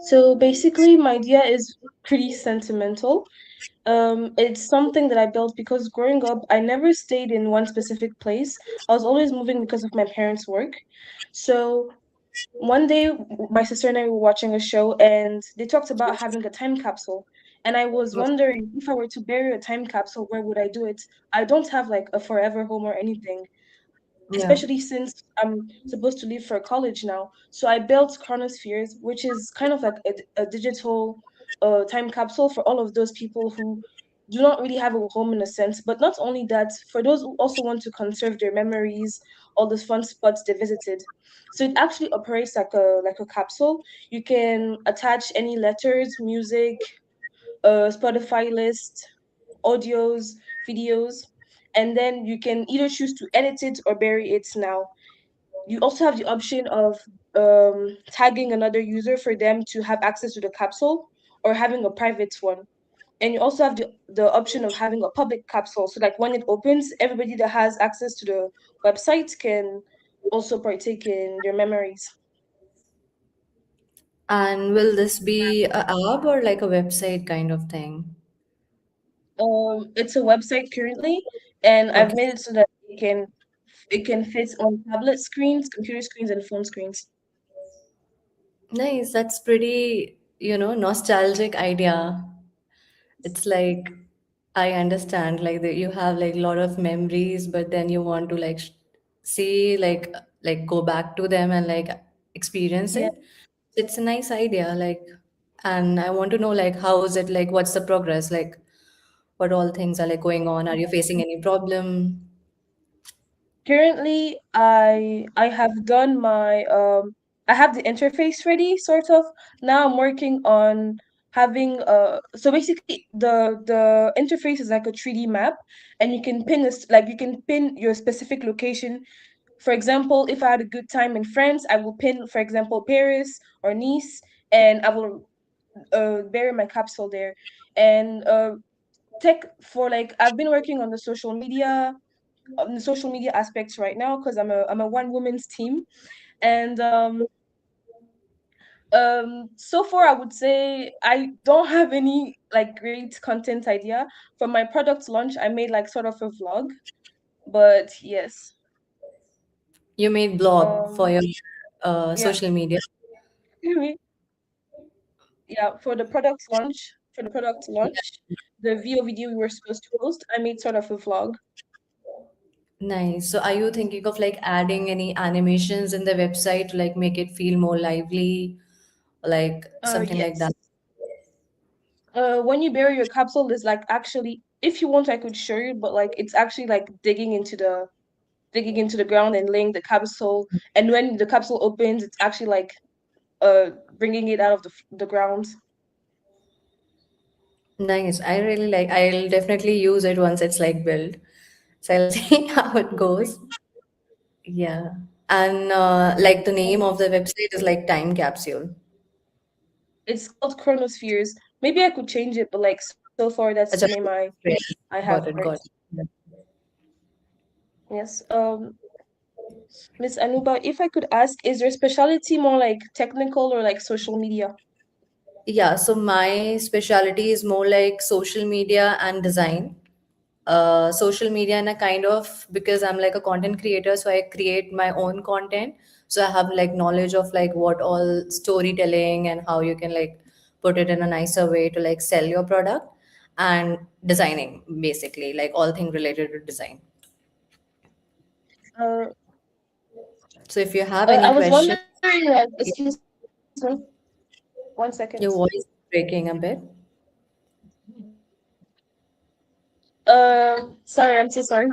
So basically, my idea is pretty sentimental. It's something that I built because growing up, I never stayed in one specific place. I was always moving because of my parents' work. So one day, my sister and I were watching a show, and they talked about having a time capsule. And I was wondering if I were to bury a time capsule, where would I do it? I don't have like a forever home or anything, Yeah. especially since I'm supposed to leave for college now. So I built Chronospheres, which is kind of like a digital time capsule for all of those people who do not really have a home in a sense. But not only that, for those who also want to conserve their memories, all those fun spots they visited. So it actually operates like a capsule. You can attach any letters, music, Spotify list, audios, videos, and then you can either choose to edit it or bury it now. You also have the option of tagging another user for them to have access to the capsule or having a private one. And you also have the option of having a public capsule. So like when it opens, everybody that has access to the website can also partake in their memories. And will this be a app or like a website kind of thing? It's a website currently, and I've Okay. made it so that it can fit on tablet screens, computer screens, and phone screens. Nice. That's pretty, nostalgic idea. It's like I understand like that you have like a lot of memories, but then you want to like see like go back to them and like experience Yeah. it. It's a nice idea, like, and I want to know like how is it like what's the progress like what all things are like going on? Are you facing any problem? Currently, I have done my I have the interface ready, sort of. Now I'm working on having so basically the interface is like a 3D map, and you can pin this like you can pin your specific location. For example, if I had a good time in France, I will pin, for example, Paris or Nice, and I will bury my capsule there. And tech for like I've been working on the social media aspects right now because I'm a one woman's team, and so far I would say I don't have any like great content idea. For my product launch, I made like sort of a vlog, but yes, You made blog for um your yeah. social media. Yeah, for the product launch, the video we were supposed to post, I made sort of a vlog. Nice. So are you thinking of like adding any animations in the website to like make it feel more lively, like something like that? Yes. When you bury your capsule, there's like actually, if you want, I could show you, but like it's actually like digging into the ground and laying the capsule. And when the capsule opens, it's actually like bringing it out of the ground. Nice. I really like, I'll definitely use it once it's like built. So I'll see how it goes. Yeah. And like the name of the website is like time capsule. It's called Chronospheres. Maybe I could change it, but like so far that's the name Achha, great. I have for Got it. it, got it. Yes. Miss Anuba, if I could ask, is your specialty more like technical or like social media? Yeah, so my specialty is more like social media and design. Social media and a kind of because I'm like a content creator, so I create my own content. So I have like knowledge of like what all storytelling and how you can like put it in a nicer way to like sell your product and designing basically like all things related to design. Uh, So if you have I any was question, wondering, excuse me, 1 second. your voice is breaking a bit. Sorry, I'm so sorry.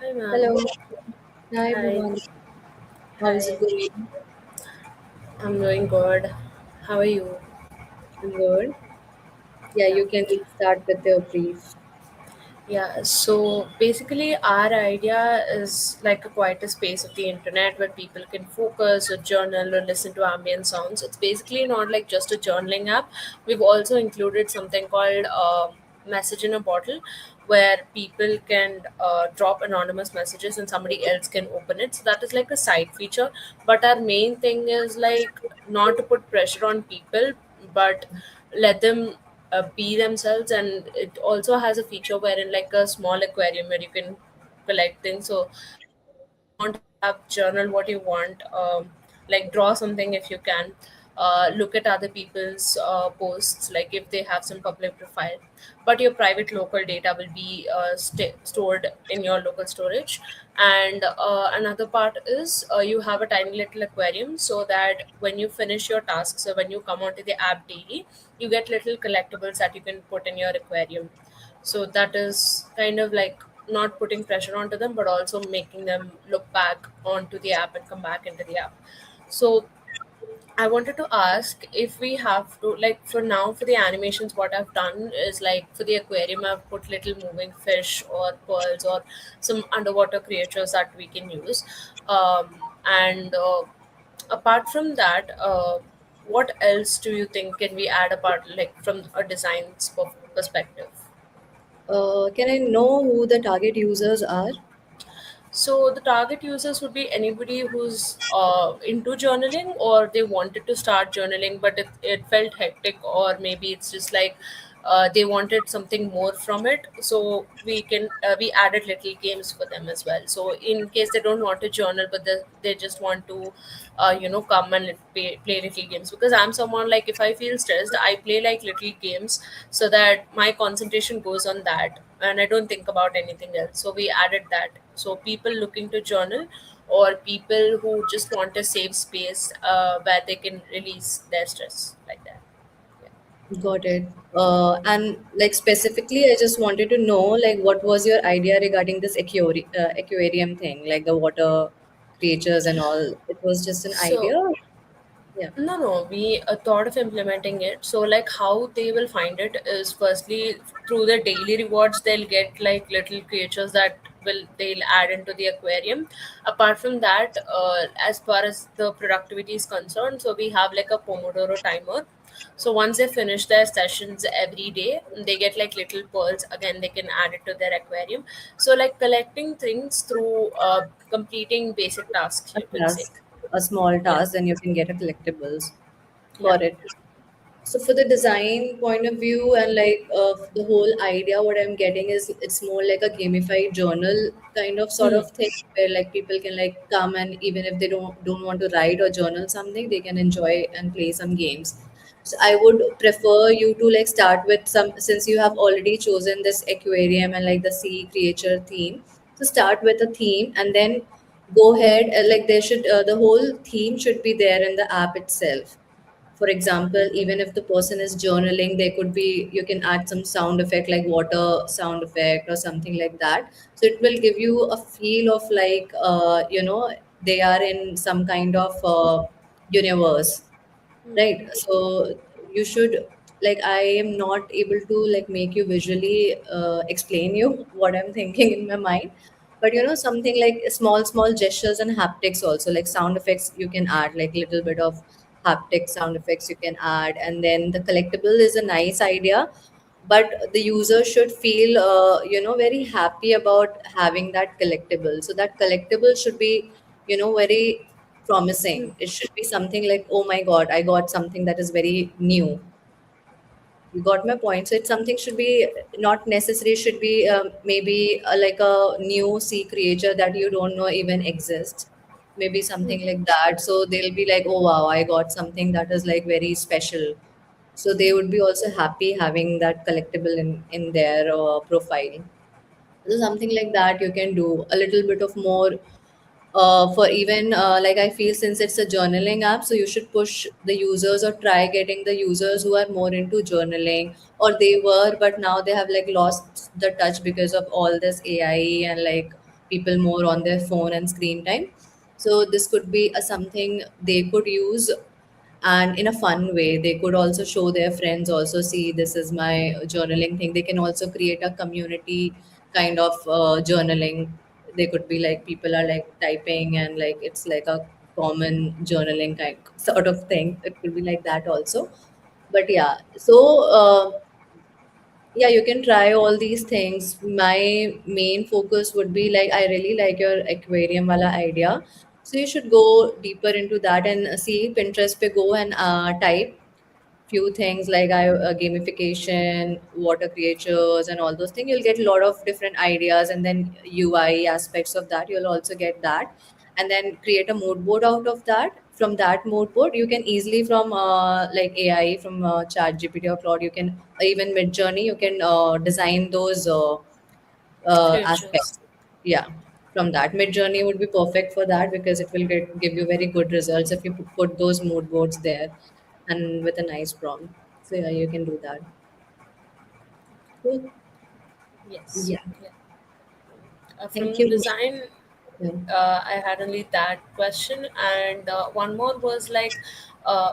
Hi, ma'am. Hello. Hi, Hi. Bhuvan. How is Hi. it going? I'm doing good. How are you? I'm good. Yeah, Yeah. you can start with your brief. Yeah. So basically, our idea is like a quieter space of the internet where people can focus or journal or listen to ambient sounds. It's basically not like just a journaling app. We've also included something called Message in a Bottle, where people can drop anonymous messages and somebody else can open it. So that is like a side feature. But our main thing is like not to put pressure on people, but let them be themselves. And it also has a feature wherein like a small aquarium where you can collect things. So if you want to have journal what you want, like draw something if you can, look at other people's posts, like if they have some public profile, but your private local data will be stored in your local storage. And another part is you have a tiny little aquarium, so that when you finish your tasks or when you come onto the app daily, you get little collectibles that you can put in your aquarium. So that is kind of like not putting pressure onto them, but also making them look back onto the app and come back into the app. So I wanted to ask if we have to, like, for now for the animations, what I've done is like for the aquarium, I've put little moving fish or pearls or some underwater creatures that we can use. And apart from that, what else do you think can we add apart, like from a perspective? Can I know who the target users are? So the target users would be anybody who's into journaling, or they wanted to start journaling, but it felt hectic, or maybe it's just like they wanted something more from it. So we added little games for them as well. So in case they don't want to journal, but they just want to come and play little games. Because I'm someone like, if I feel stressed, I play like little games so that my concentration goes on that and I don't think about anything else. So we added that. So people looking to journal, or people who just want a safe space where they can release their stress, like that. Yeah. Got it. And like specifically, I just wanted to know like what was your idea regarding this aquarium thing, like the water creatures and all. It was just an So idea. Yeah. no, no, we thought of implementing it. So, like, how they will find it is firstly through the daily rewards, they'll get like little creatures that they'll add into the aquarium. Apart from that, as far as the productivity is concerned, so we have like a Pomodoro timer. So once they finish their sessions every day, they get like little pearls. Again, they can add it to their aquarium. So, like collecting things through completing basic tasks, A you can say. task, a small Yeah. task, then you can get a collectibles. Yeah. Got it. So for the design point of view and like the whole idea, what I'm getting is it's more like a gamified journal kind of sort Hmm. of thing where like people can like come and even if they don't want to write or journal something, they can enjoy and play some games. So I would prefer you to like start with some since you have already chosen this aquarium and like the sea creature theme. So start with a theme and then go ahead like there should the whole theme should be there in the app itself. For example, even if the person is journaling, there could be you can add some sound effect like water sound effect or something like that, so it will give you a feel of like they are in some kind of universe, right? So you should like I am not able to like make you visually explain you what I'm thinking in my mind, but something like small gestures and haptics also, like sound effects you can add like little bit of haptic sound effects you can add, and then the collectible is a nice idea, but the user should feel very happy about having that collectible, so that collectible should be very promising. It should be something like, oh my God, I got something that is very new. You got my point. So it's something should be not necessary, should be maybe like a new sea creature that you don't know even exists. Maybe something like that. So they'll be like, oh wow, I got something that is like very special. So they would be also happy having that collectible in their profile. So something like that you can do a little bit of more for even like I feel since it's a journaling app, so you should push the users or try getting the users who are more into journaling, or they were but now they have like lost the touch because of all this AI and like people more on their phone and screen time. So this could be a something they could use, and in a fun way they could also show their friends also, see this is my journaling thing. They can also create a community kind of journaling. They could be like people are like typing and like it's like a common journaling kind sort of thing. It could be like that also. But yeah, so Yeah, you can try all these things. My main focus would be like, I really like your aquarium wala idea. So you should go deeper into that and see Pinterest pe go and type few things like gamification, water creatures, and all those things. You'll get a lot of different ideas, and then UI aspects of that. You'll also get that, and then create a mood board out of that. From that mood board, you can easily from like AI, from ChatGPT or Claude, you can even Mid Journey, you can design those Creatures. aspects. Yeah. From that, Mid Journey would be perfect for that because it will give you very good results if you put those mood boards there and with a nice prompt. So yeah, you can do that. Cool. Yes. Yeah. Yeah. Thank From you. design, Yeah. I had only that question, and one more was like,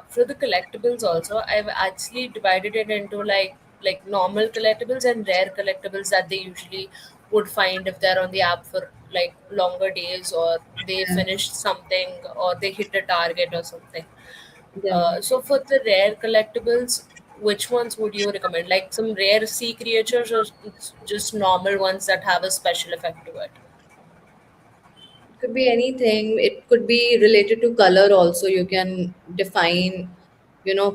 for the collectibles also, I've actually divided it into like normal collectibles and rare collectibles that they usually would find if they're on the app for like longer days, or they Yeah. finished something, or they hit a target or something. Yeah. So for the rare collectibles, which ones would you recommend? Like some rare sea creatures, or just normal ones that have a special effect to it? It could be anything. It could be related to color also. You can define,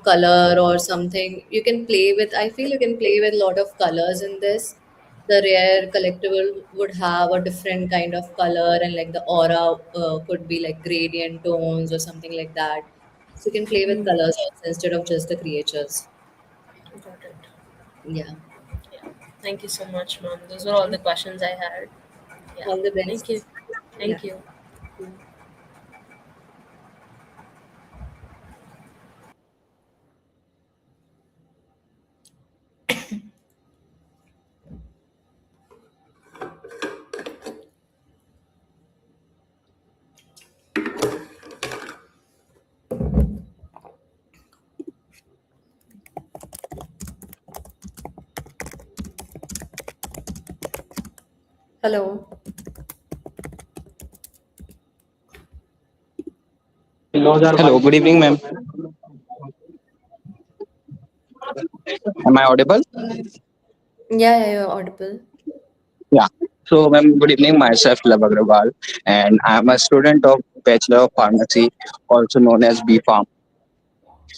color or something. You can play with, I feel you can play with a lot of colors in this. The rare collectible would have a different kind of color, and like the aura could be like gradient tones or something like that. So you can play with colors also instead of just the creatures. Got it. Yeah. Yeah. Thank you so much, ma'am. Those were all the questions I had. Yeah. All the Thank you. best. Yeah. Thank you. Hello. Hello, good evening, ma'am. Am I audible? Yeah, yeah, you're audible. Yeah. So, ma'am, good evening. Myself, Love Agrawal, and I am a student of Bachelor of Pharmacy, also known as B Farm.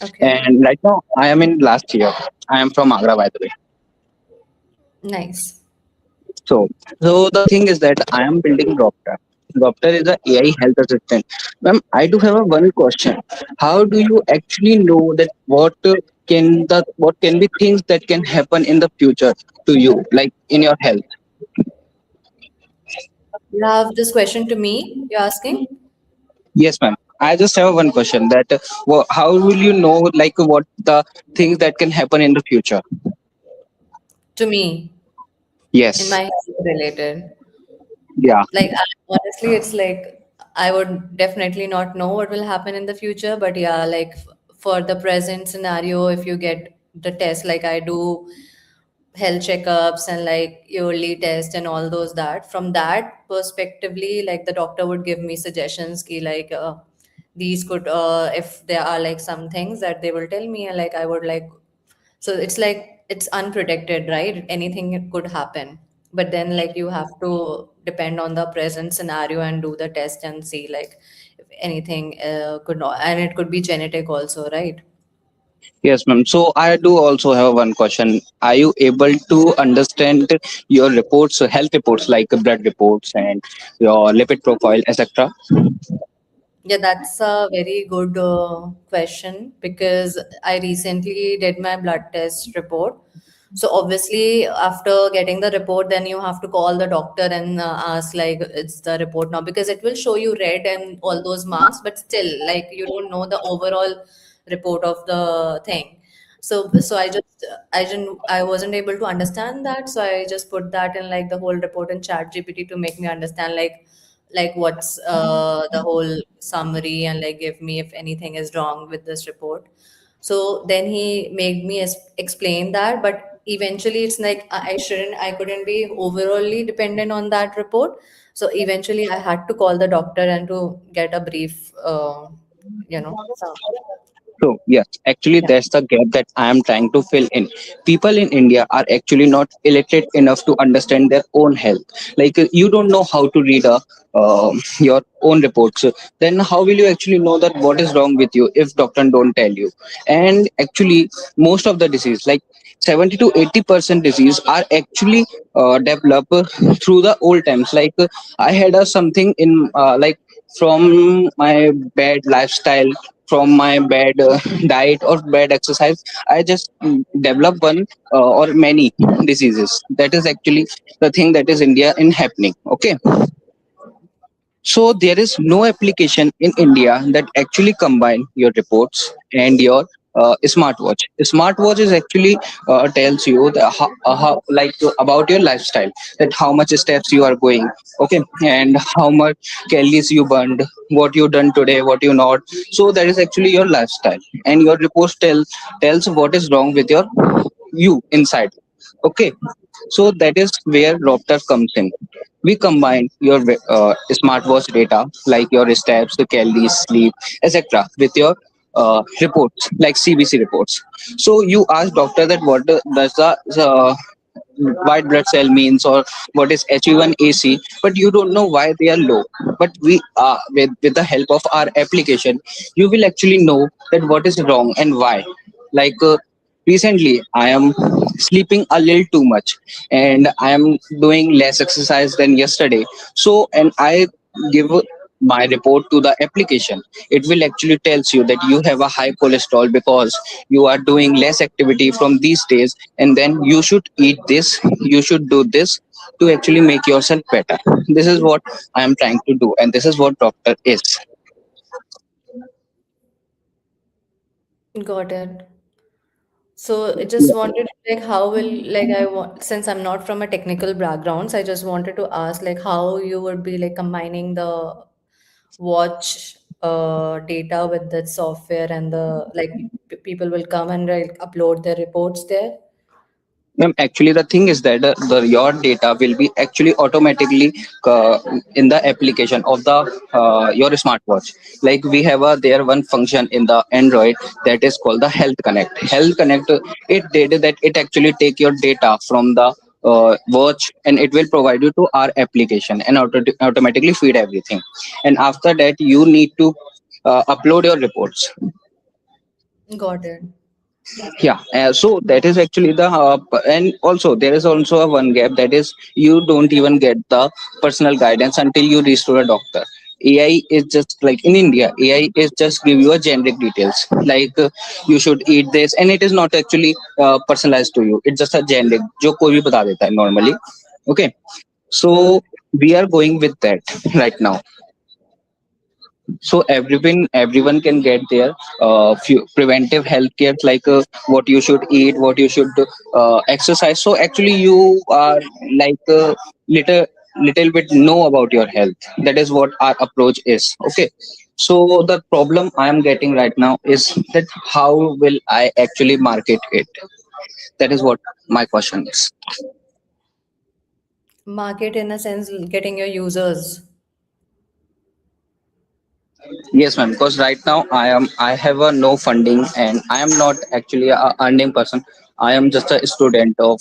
Okay. And right now, I am in last year. I am from Agra, by the way. Nice. So, so the thing is that I am building Doctor. Doctor is a AI health assistant. Ma'am, I do have a one question. How do you actually know that what can be things that can happen in the future to you, like in your health? You have this question to me, you're asking? Yes, ma'am. I just have one question that how will you know like what the things that can happen in the future? To me, in Yes. my health related. Yeah. Like, honestly, it's like I would definitely not know what will happen in the future, but yeah, like for the present scenario, if you get the test, like I do health checkups and like yearly test and all those, that from that perspectively, like the doctor would give me suggestions ki like these could if there are like some things that they will tell me, and like I would like, so it's like it's unpredicted, right? Anything could happen, but then like you have to depend on the present scenario and do the test and see like if anything could not, and it could be genetic also, right? Yes, ma'am. So I do also have one question. Are you able to understand your reports, health reports like blood reports and your lipid profile, etc.? Yeah, that's a very good question because I recently did my blood test report. So obviously, after getting the report, then you have to call the doctor and ask like it's the report now, because it will show you red and all those marks, but still like you don't know the overall report of the thing. So I wasn't able to understand that, so I just put that in like the whole report in Chat GPT to make me understand like what's the whole summary, and like give me if anything is wrong with this report. So then he made me explain that, but eventually it's like I couldn't be overally dependent on that report. So eventually I had to call the doctor and to get a brief summary. So yes, actually Yeah. that's the gap that I am trying to fill in. People in India are actually not illiterate enough to understand their own health. Like you don't know how to read your own reports. Then how will you actually know that what is wrong with you if doctor don't tell you? And actually, most of the disease, like 70 to 80% disease, are actually developed through the old times. Like I had something in like from my bad lifestyle, from my bad diet or bad exercise, I just develop one or many diseases. That is actually the thing that is India in happening. Okay, so there is no application in India that actually combine your reports and your smartwatch. Smartwatch is actually tells you the how like about your lifestyle, that how much steps you are going, okay, and how much calories you burned, what you done today, what you not. So that is actually your lifestyle, and your reports tells what is wrong with your you inside. Okay, so that is where Ropter comes in. We combine your smartwatch data like your steps, the calories, sleep, etc. with your reports like CBC reports. So you ask doctor that what does the white blood cell means, or what is HB1AC, but you don't know why they are low. But we with the help of our application, you will actually know that what is wrong and why. Like recently I am sleeping a little too much, and I am doing less exercise than yesterday. So and I give my report to the application, it will actually tells you that you have a high cholesterol because you are doing less activity from these days, and then you should eat this, you should do this to actually make yourself better. This is what I am trying to do, and this is what doctor is. Got it. So I just wanted to, like, how will, like, I want, since I'm not from a technical background, so I just wanted to ask like how you would be like combining the watch data with the software and the like people will come and like upload their reports there. Ma'am, actually, the thing is that your data will be actually automatically in the application of the your smartwatch. Like we have a there one function in the Android that is called the Health Connect. Health Connect, it did that it actually take your data from the watch, and it will provide you to our application and automatically feed everything. And after that, you need to upload your reports. Got it. Yeah, so that is actually the and also there is also a one gap, that is you don't even get the personal guidance until you reach to a doctor. AI is just like in India, AI is just give you a generic details like you should eat this, and it is not actually personalized to you. It's just a generic जो कोई भी बता देता है normally. Okay, so we are going with that right now. So everyone can get their few preventive health care, like what you should eat, what you should exercise. So actually you are like little bit know about your health. That is what our approach is. Okay, so the problem I am getting right now is that how will I actually market it? That is what my question is. Market in a sense, getting your users. Yes, ma'am. Because right now I have a no funding, and I am not actually a earning person. I am just a student of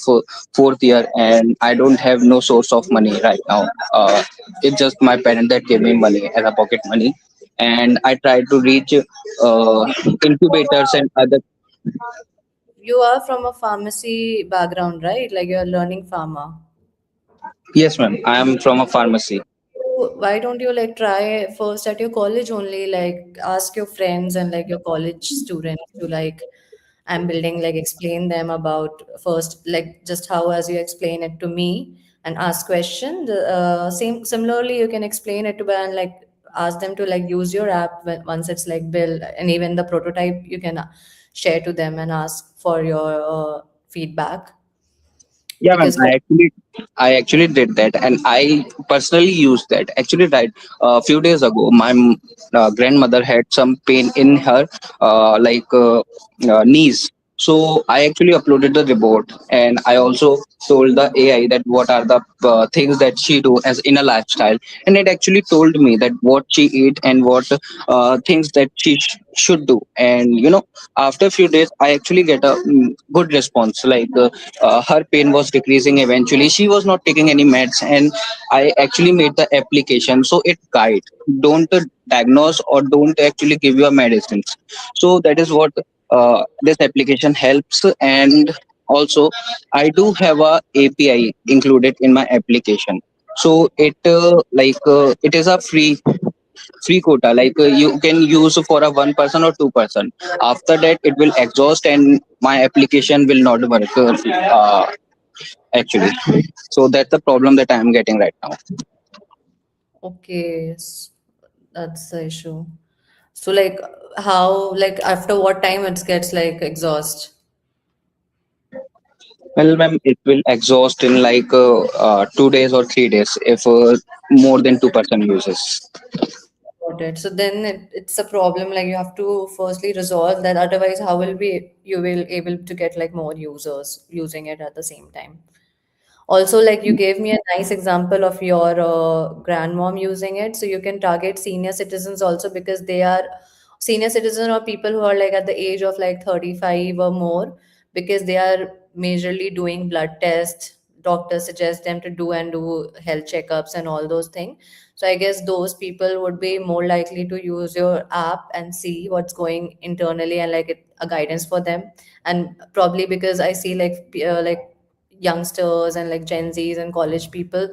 fourth year, and I don't have no source of money right now. It's just my parent that gave me money as a pocket money, and I try to reach incubators and other. You are from a pharmacy background, right? Like you're learning pharma. Yes, ma'am. I am from a pharmacy. Why don't you like try first at your college only, like ask your friends and like your college students to like I'm building, like explain them about first like just how as you explain it to me and ask questions. Same similarly you can explain it to them and like ask them to like use your app when, once it's like built, and even the prototype you can share to them and ask for your feedback Yeah, ma'am. because like I actually did that, and I personally used that. Actually, right, a few days ago, my grandmother had some pain in her knees. So I actually uploaded the report, and I also told the AI that what are the things that she do as in a lifestyle, and it actually told me that what she eat and what things that she should do. And after a few days, I actually get a good response. Like her pain was decreasing eventually. She was not taking any meds, and I actually made the application so it guide. Don't diagnose or don't actually give you a medicines. So that is what this application helps. And also I do have a API included in my application, so it is a free quota. Like you can use for a one person or two-person. After that it will exhaust and my application will not work actually. So that's the problem that I am getting right now. Okay, that's the issue. So like how like after what time it gets like exhaust? Well, ma'am, it will exhaust in like 2 days or 3 days if more than two-person uses. Got it. So then it's a problem like you have to firstly resolve that. Otherwise, how will be you will able to get like more users using it at the same time? Also, like you gave me a nice example of your grandmom using it. So you can target senior citizens also because they are senior citizen or people who are like at the age of like 35 or more because they are majorly doing blood tests. Doctors suggest them to do and do health checkups and all those things. So I guess those people would be more likely to use your app and see what's going internally and like a guidance for them. And probably because I see like youngsters and like Gen Zs and college people,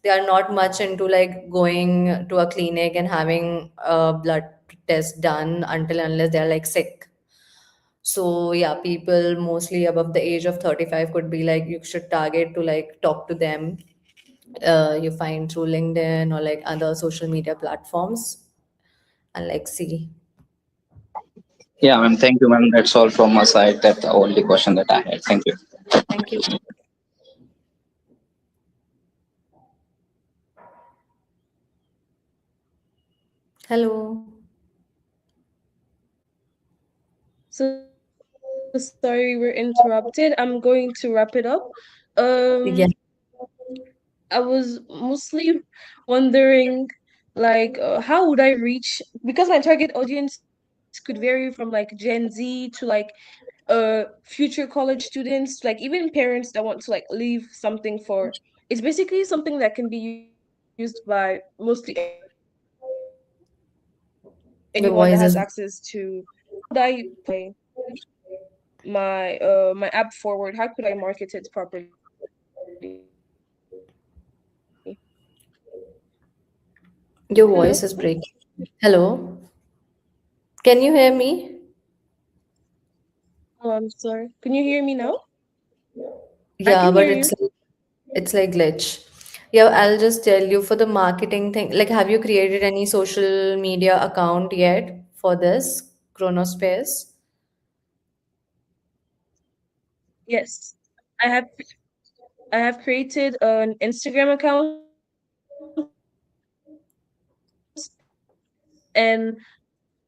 they are not much into like going to a clinic and having a blood test done until unless they're like sick. So yeah, people mostly above the age of 35 could be like you should target to like talk to them. You find through LinkedIn or like other social media platforms and like see. Yeah, ma'am. Thank you, ma'am. That's all from my side. That's the only question that I had. Thank you. Thank you. Hello. So sorry we're interrupted. I'm going to wrap it up. Um, Yeah. I was mostly wondering, like, how would I reach? Because my target audience could vary from like Gen Z to like future college students, like even parents that want to like leave something for. It's basically something that can be used by mostly anyone that has access to technology. So Your how voice would is I my app forward? How could I market it properly? Hello? your voice is breaking. Hello. Can you hear me? Oh, I'm sorry. Can you hear me now? I Yeah, can but hear you. it's like glitch. Yeah, I'll just tell you for the marketing thing. Like, have you created any social media account yet for this Chronospace? Yes. I have I have created an Instagram account and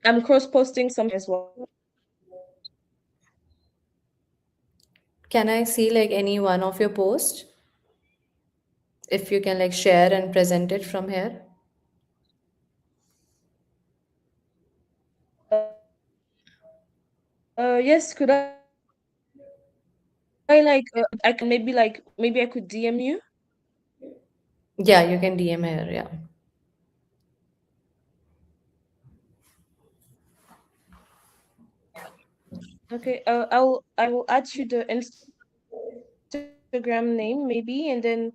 I'm cross posting some pictures on there as well. Can I see like any one of your posts? If you can like share and present it from here. Yes, could I I can maybe I could DM you? Yeah, you can DM here. Yeah. Okay, I will add you the Instagram name maybe, and then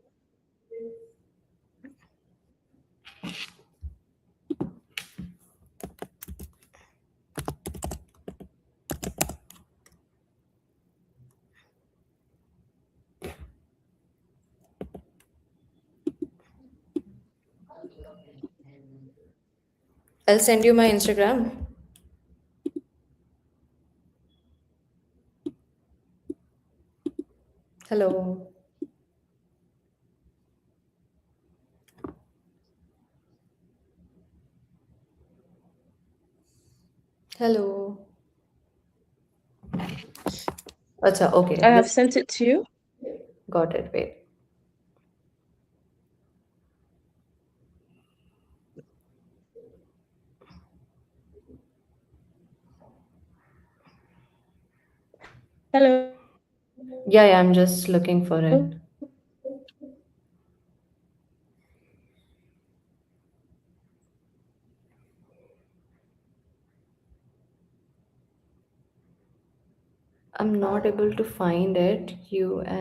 I'll send you my Instagram. Hello. Hello. Acha, okay. I have This sent it to you. got it. Wait. Hello. Yeah, yeah, I'm just looking for it. I'm not able to find it. Uniqyely.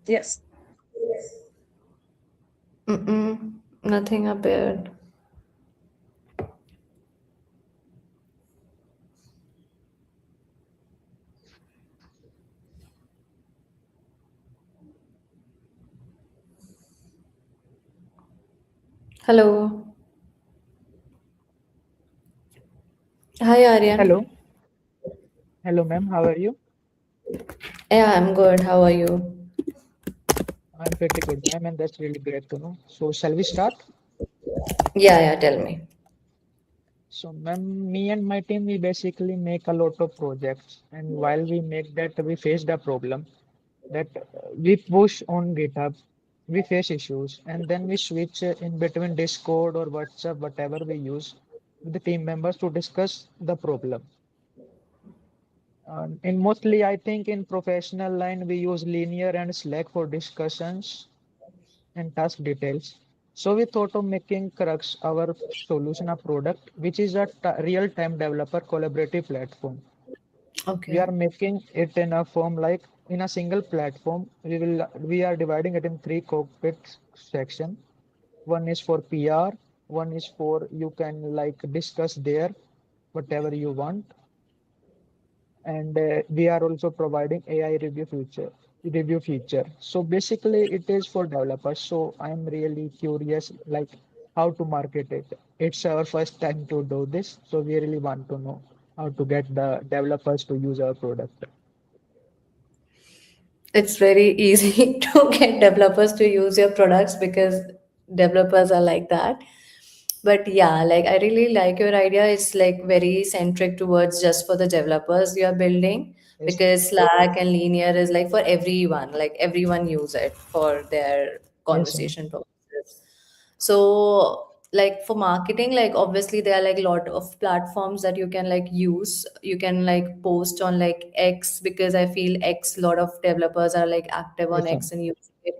Yes. Mm-mm, nothing appeared. Hello. Hi, Aryan. Hello. Hello, ma'am. How are you? Yeah, I'm good. How are you? I'm pretty good, ma'am, and that's really great to know. So, shall we start? Yeah, yeah, tell me. So, ma'am, me and my team, we basically make a lot of projects, and while we make that, we face the problem that we push on GitHub, we face issues, and then we switch in between Discord or WhatsApp, whatever we use, with the team members to discuss the problem. In mostly, I think in professional line, we use Linear and Slack for discussions and task details. So we thought of making Crux our solution a product, which is a real-time developer collaborative platform. We Okay. are making it in a form like in a single platform. We are dividing it in three cockpit section. One is for PR, one is for you can like discuss there whatever you want, and we are also providing AI review feature. So basically, it is for developers. So I'm really curious, like how to market it. It's our first time to do this, so we really want to know how to get the developers to use our product. It's very easy to get developers to use your products because developers are like that. But yeah, like I really like your idea. It's like very centric towards just for the developers you are building, Yes, because Slack and Linear is like for everyone, like everyone use it for their yes, ma'am. conversation purposes. So like for marketing, like obviously there are like a lot of platforms that you can like use. You can like post on like X, because I feel X, a lot of developers are like active on Yes, X ma'am. and using it.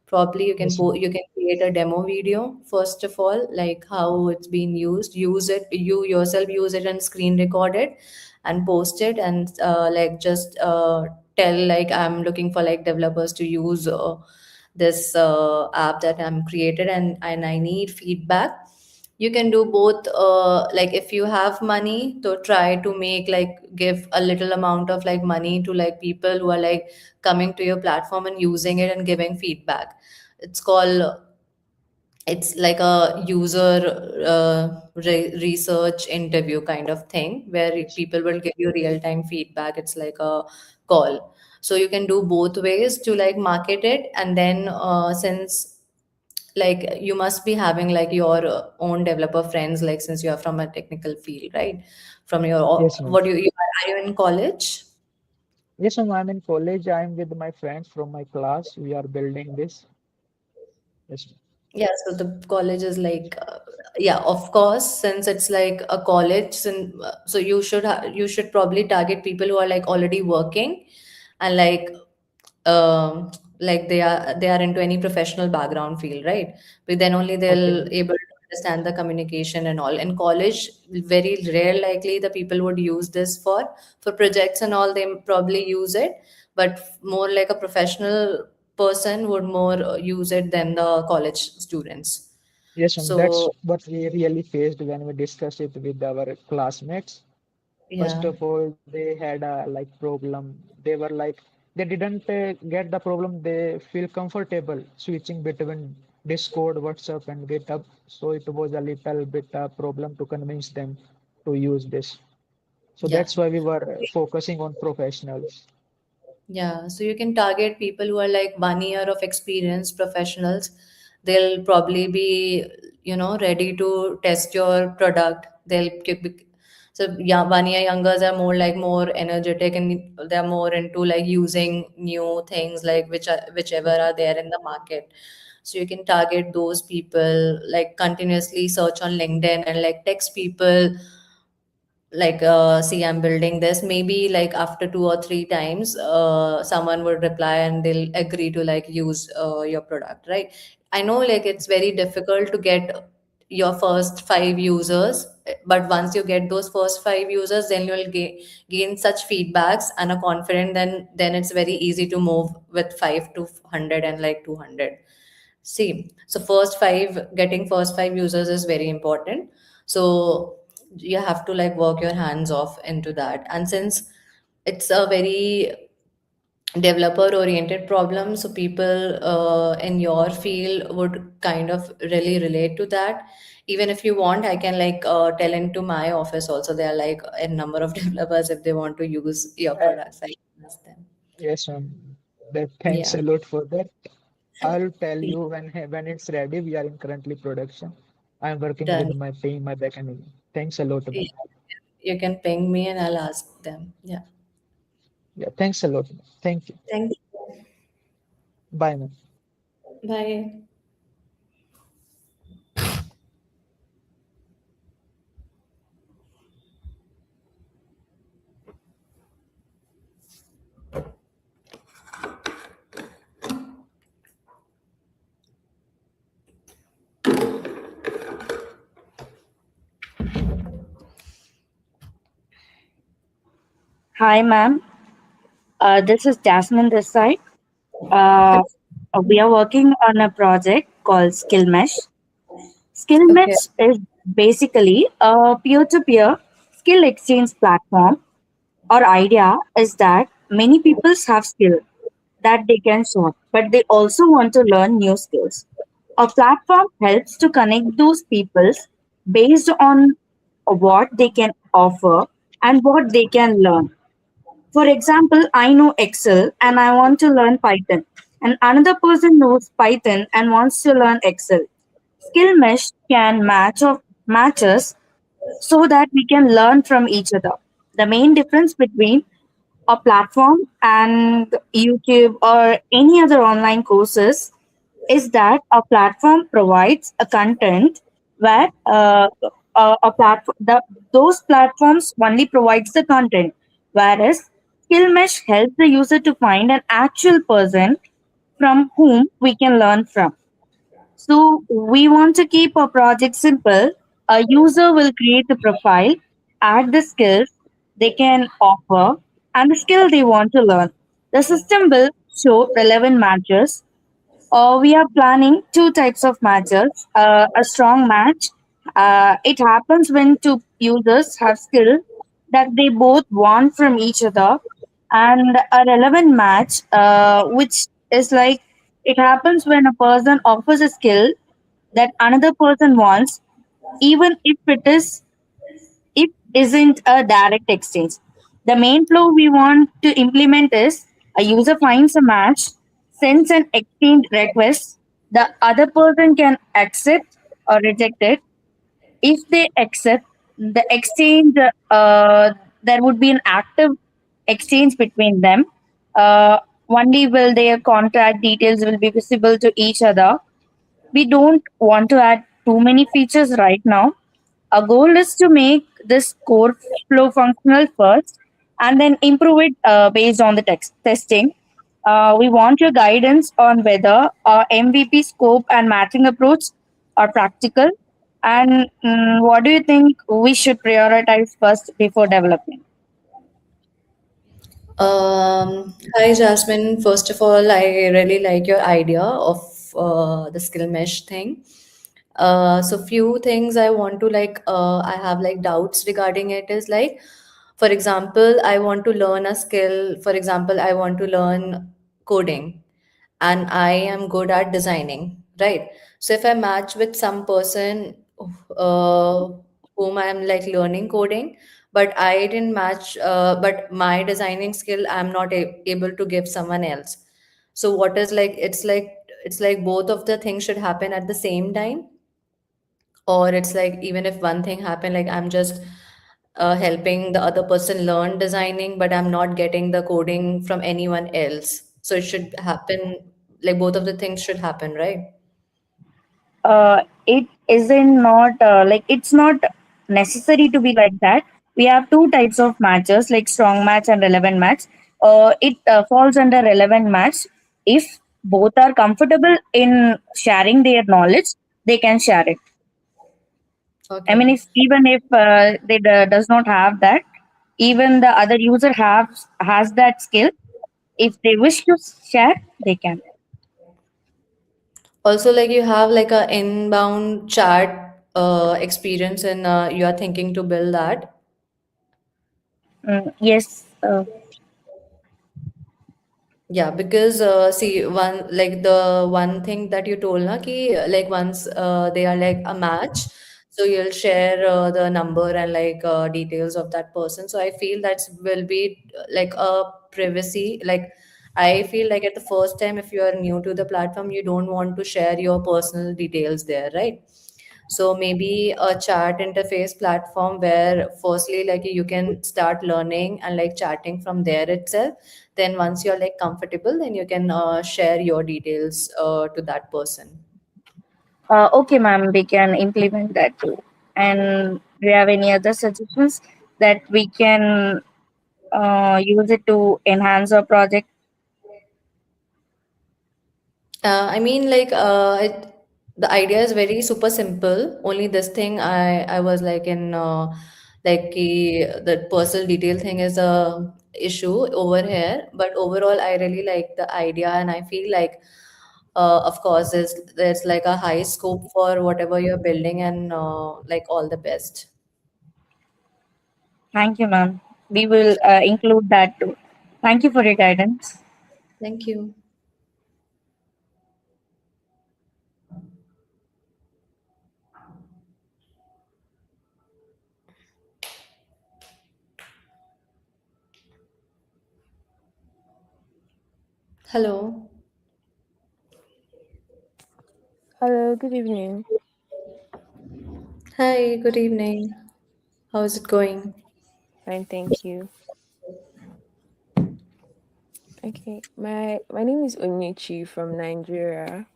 Probably Yes, ma'am. you can create a demo video first of all, like how it's been used. Use it, you yourself use it and screen record it and post it, and like just tell like I'm looking for like developers to use this app that I'm created, and I need feedback. You can do both, like if you have money to try to make like give a little amount of like money to like people who are like coming to your platform and using it and giving feedback. It's called, it's like a user research interview kind of thing where Yes, people will give you real time feedback. It's like a call. So you can do both ways to like market it. And then since like you must be having like your own developer friends, like since you are from a technical field, right? From your, yes, ma'am. what you are you in college? Yes, ma'am. I'm in college. I'm with my friends from my class. We are building this. Yes, ma'am. Yeah, so the college is like, yeah, of course, since it's like a college, and so you should probably target people who are like already working, and um they are into any professional background field, right? But then only Okay, they'll ma'am. able to understand the communication and all. In college, very rare likely the people would use this for projects and all. They probably use it, but more like a professional person would more use it than the college students. Yes, ma'am. That's So what we really faced when we discussed it with our classmates. First yeah, of all, they had a like problem. They were like they didn't get the problem. They feel comfortable switching between Discord, WhatsApp, and GitHub. So it was a little bit a problem to convince them to use this. So yeah. that's why we were focusing on professionals. Yeah, so you can target people who are like 1 year of experience professionals. They'll probably be, ready to test your product. So yeah, 1 year youngers are more energetic, and they're more into like using new things like whichever are there in the market. So you can target those people, like continuously search on LinkedIn and like text people like see, I'm building this. Maybe like after 2 or 3 times someone would reply and they'll agree to like use your product, right? I know like it's very difficult to get your first 5 users, but once you get those first 5 users, then you'll gain such feedbacks and a confident, then it's very easy to move with 5 to 100 and like 200. See, so getting first 5 users is very important. So you have to like work your hands off into that. And since it's a very developer oriented problem, so people in your field would kind of really relate to that. Even if you want, I can like tell into my office also, there are like a number of developers. If they want to use your Uh, products, I can ask them. yes, ma'am. That thanks Yeah. a lot for that. I'll tell you when it's ready. We are in currently production. I'm working with Done. my team, my backend. Thanks a lot, Yeah. ma'am. You can ping me and I'll ask them. Yeah. Yeah, thanks a lot, ma'am. Thank you. Thank you. Bye, ma'am. Bye. Hi, ma'am. This is Jasmine this side. Uh, we are working on a project called Skill Mesh. Skill Okay. Mesh is basically a peer to peer skill exchange platform. Our idea is that many people have skill that they can share, but they also want to learn new skills. A platform helps to connect those people based on what they can offer and what they can learn. For example, I know Excel and I want to learn Python, and another person knows Python and wants to learn Excel. Skill Mesh can match us so that we can learn from each other. The main difference between a platform and YouTube or any other online courses is that a platform provides a content where a platform those platforms only provides the content, whereas skill mesh helps the user to find an actual person from whom we can learn from. So we want to keep our project simple. A user will create the profile, add the skills they can offer, and the skill they want to learn. The system will show relevant matches. We are planning two types of matches. A strong match. It happens when two users have skill that they both want from each other, and a relevant match, which is like it happens when a person offers a skill that another person wants, even if it isn't a direct exchange. The main flow we want to implement is a user finds a match, sends an exchange request, the other person can accept or reject it. If they accept the exchange, there would be an active exchange between them. Uh, Only will their contact details will be visible to each other. We don't want to add too many features right now. Our goal is to make this core flow functional first and then improve it based on the testing. We want your guidance on whether our MVP scope and matching approach are practical. And what do you think we should prioritize first before developing? Hi Jasmine. First of all, I really like your idea of the skill mesh thing. So few things I want to like. I have like doubts regarding it. Is like, for example, I want to learn a skill. For example, I want to learn coding, and I am good at designing, right? So if I match with some person uh, whom I am like learning coding, but I didn't match. But my designing skill, I'm not able to give someone else. So what is like? It's like both of the things should happen at the same time, or it's like even if one thing happened, like I'm just helping the other person learn designing, but I'm not getting the coding from anyone else. So it should happen, like both of the things should happen, right? It isn't not like it's not necessary to be like that. We have two types of matches, like strong match and relevant match. It falls under relevant match if both are comfortable in sharing their knowledge. They can share it. I mean, Okay. if even if they does not have that, even the other user has that skill. If they wish to share, they can. Also, like you have like a inbound chat experience, and you are thinking to build that. Yes. Yeah, because see, one like the one thing that you told na ki like once they are like a match, so you'll share the number and like details of that person. So I feel that will be like a privacy. Like I feel like at the first time, if you are new to the platform, you don't want to share your personal details there, right? So maybe a chat interface platform where firstly like you can start learning and like chatting from there itself. Then once you're like comfortable, then you can share your details to that person. Okay, ma'am, we can implement that too. And do you have any other suggestions that we can use it to enhance our project? I mean, like, the idea is very super simple. Only this thing, I was like in, like, the personal detail thing is a issue over here. But overall, I really like the idea, and I feel like, of course, there's like a high scope for whatever you're building, and like all the best. Thank you, ma'am. We will include that too. Thank you for your guidance. Thank you. Hello. Hello, good evening. Hi. Good evening. How is it going? Fine, thank you. Okay, my name is Onichi from Nigeria.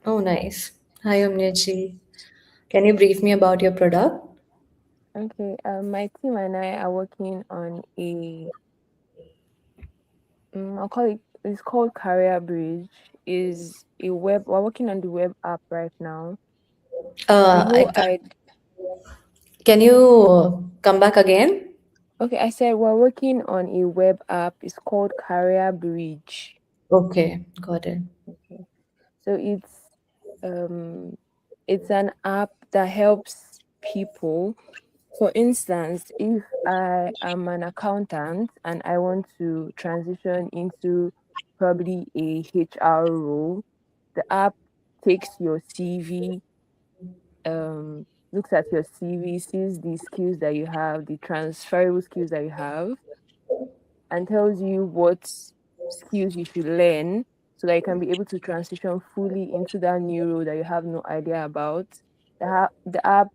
Oh, nice. Hi, Omniachi. Can you brief me about your product? Okay, my team and I are working on I'll call it. It's called Career Bridge. Is a web. We're working on the web app right now. The whole I I can you come back again? Okay, I said we're working on a web app. It's called Career Bridge. Okay, got it. Okay, so it's an app that helps people. For instance, if I am an accountant and I want to transition into probably a HR role, the app takes your CV, looks at your CV, sees the skills that you have, the transferable skills that you have, and tells you what skills you should learn so that you can be able to transition fully into that new role that you have no idea about. The app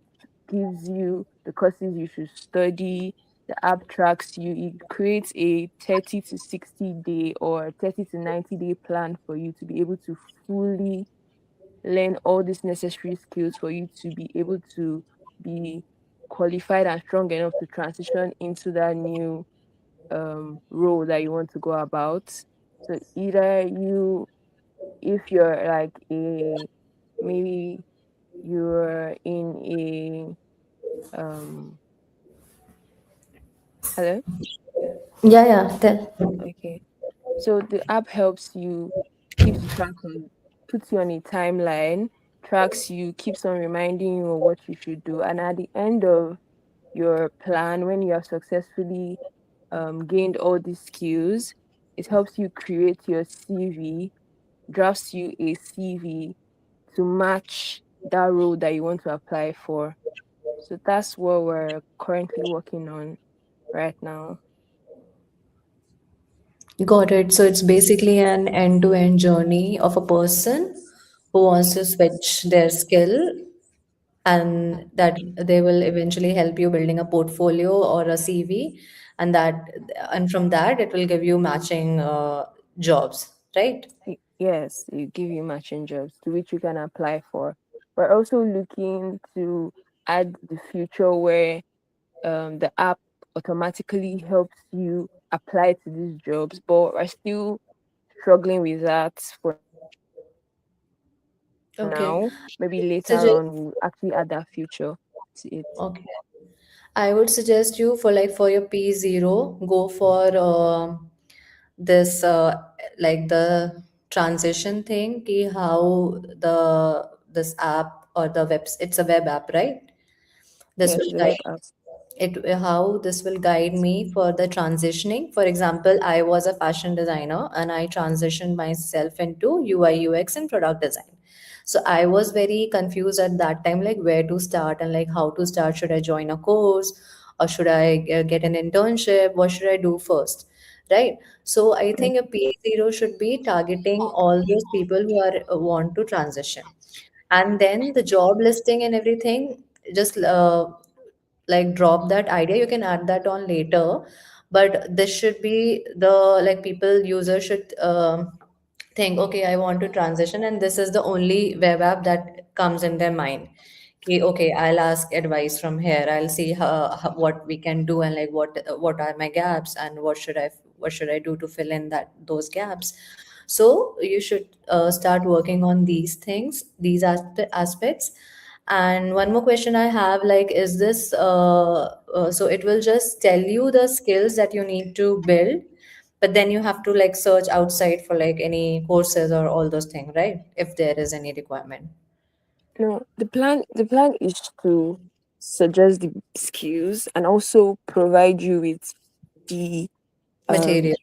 gives you the courses you should study. The app tracks you. It creates a 30 to 60 day or 30 to 90-day plan for you to be able to fully learn all these necessary skills for you to be able to be qualified and strong enough to transition into that new role that you want to go about. So either if you're like maybe you're in a hello. Yeah, yeah. Okay, so the app helps you, keeps track of, puts you on a timeline, tracks you, keeps on reminding you of what you should do, and at the end of your plan, when you have successfully gained all these skills, it helps you create your CV, drafts you a CV to match that role that you want to apply for. So that's what we're currently working on right now. Got it. So it's basically an end-to-end journey of a person who wants to switch their skill, and that they will eventually help you building a portfolio or a CV, and from that it will give you matching jobs, right? Yes, you give you matching jobs to which you can apply for. We're also looking to add the future where the app automatically helps you apply to these jobs, but we're still struggling with that for now. Maybe later on we'll Okay. actually add that Suggest feature to it. okay. I would suggest you for like for your P0, go for this like the transition thing, ki how this app or the web, it's a web app, right? This Yes, will the web guide app. how this will guide me for the transitioning. For example, I was a fashion designer and I transitioned myself into UI UX and product design. So I was very confused at that time, like where to start and like how to start. Should I join a course or should I get an internship? What should I do first? Right. So I think a P0 should be targeting all those people who are want to transition, and then the job listing and everything, just like drop that idea, you can add that on later. But this should be the, like people users should think, okay, I want to transition and this is the only web app that comes in their mind. Okay, I'll ask advice from here, I'll see what we can do, and like what are my gaps and what should I do to fill in that those gaps. So you should start working on these things, these aspects. And one more question I have, like, is this so it will just tell you the skills that you need to build, but then you have to like search outside for like any courses or all those things, right? If there is any requirement. No, the plan is to suggest the skills and also provide you with the um Material.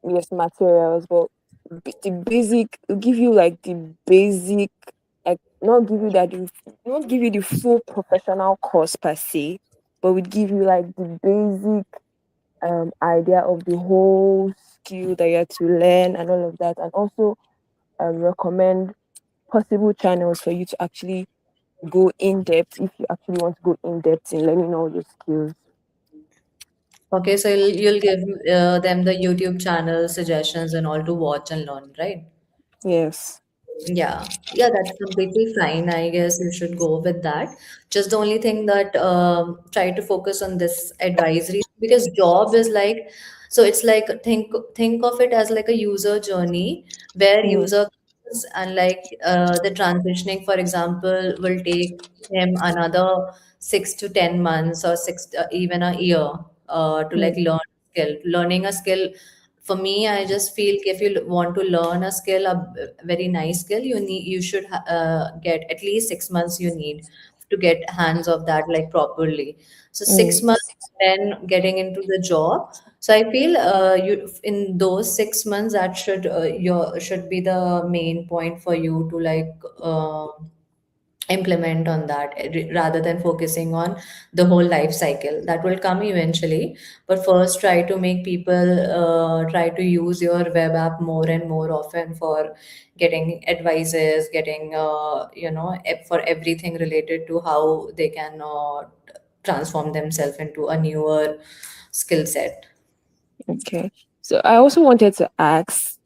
yes materials, but the basic will give you like the basic, like not give you the full professional course per se, but would give you like the basic idea of the whole skill that you have to learn and all of that, and also recommend possible channels for you to actually go in depth if you actually want to go in depth in learning all those skills. Okay, so you'll give them the YouTube channel suggestions and all to watch and learn, right? Yes. Yeah, yeah, that's completely fine. I guess you should go with that. Just the only thing that try to focus on this advisory, because job is like, so it's like think of it as like a user journey where Mm, user comes and like the transitioning, for example, will take him another 6 to 10 months or even a year to like mm, learn skill. Learning a skill, for me, I just feel if you want to learn a skill, a very nice skill, you should get at least 6 months you need to get hands of that like properly. So six mm. months then getting into the job. So I feel you in those 6 months that should be the main point for you to like implement on that, rather than focusing on the whole life cycle that will come eventually. But first try to make people try to use your web app more and more often for getting advices, getting for everything related to how they can transform themselves into a newer skill set. Okay. So I also wanted to ask,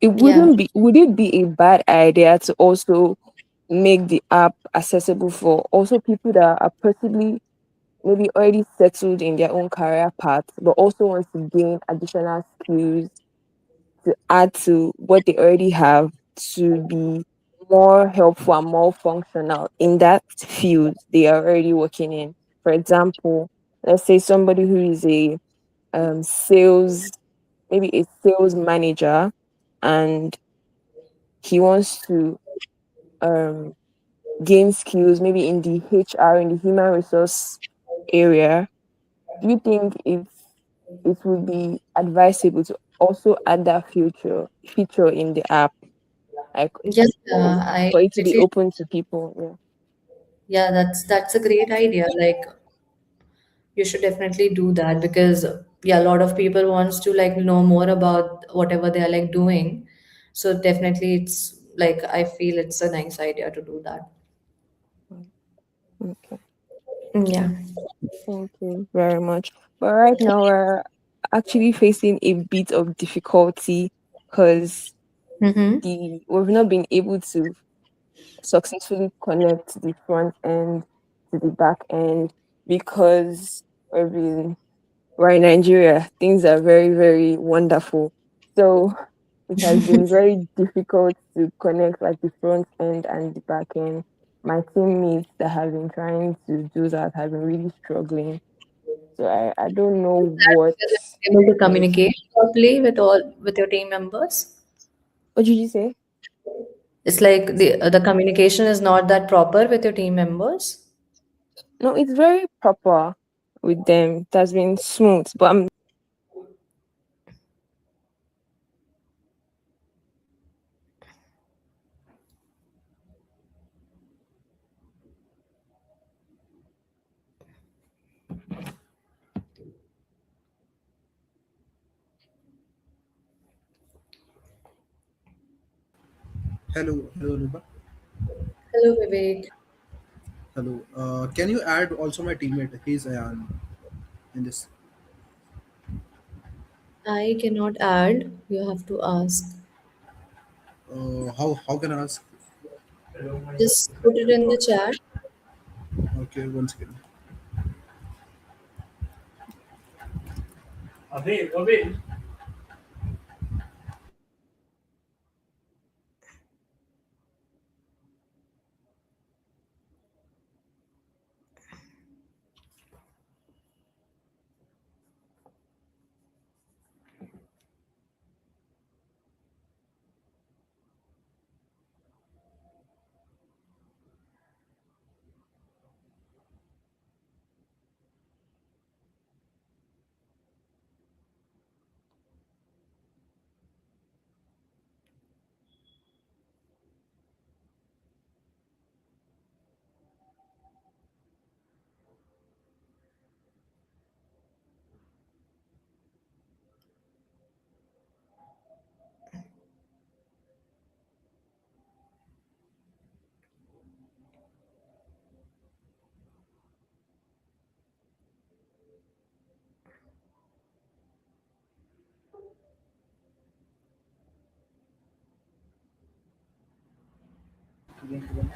Yeah. would it be a bad idea to also make the app accessible for also people that are possibly maybe already settled in their own career path, but also want to gain additional skills to add to what they already have to be more helpful and more functional in that field they are already working in? For example, let's say somebody who is a sales, maybe a sales manager, and he wants to um, gain skills maybe in the HR, in the human resource area. Do you think it would be advisable to also add that feature in the app, like Yeah, for, I for it to be completely open to people? Yeah. Yeah, that's a great idea. Like you should definitely do that because yeah, a lot of people wants to like know more about whatever they are like doing. So definitely it's like I feel it's a nice idea to do that. Okay. Yeah. Thank you very much. But right now we're actually facing a bit of difficulty because Mm-hmm. the we've not been able to successfully connect the front end to the back end because we're in Nigeria. Things are very, very wonderful. So it has been very difficult to connect like the front end and the back end. My teammates that have been trying to do that have been really struggling. So I don't know what Because you're able to is. communicate properly with all with your team members. What did you say? It's like the communication is not that proper with your team members. No, it's very proper with them. It has been smooth, but I'm Hello, hello, Anubha. Hello, Vivek. Hello. Can you add also my teammate? He's Ayan in this. I cannot add. You have to ask. How can I ask? Just put it in the chat. Okay, one second.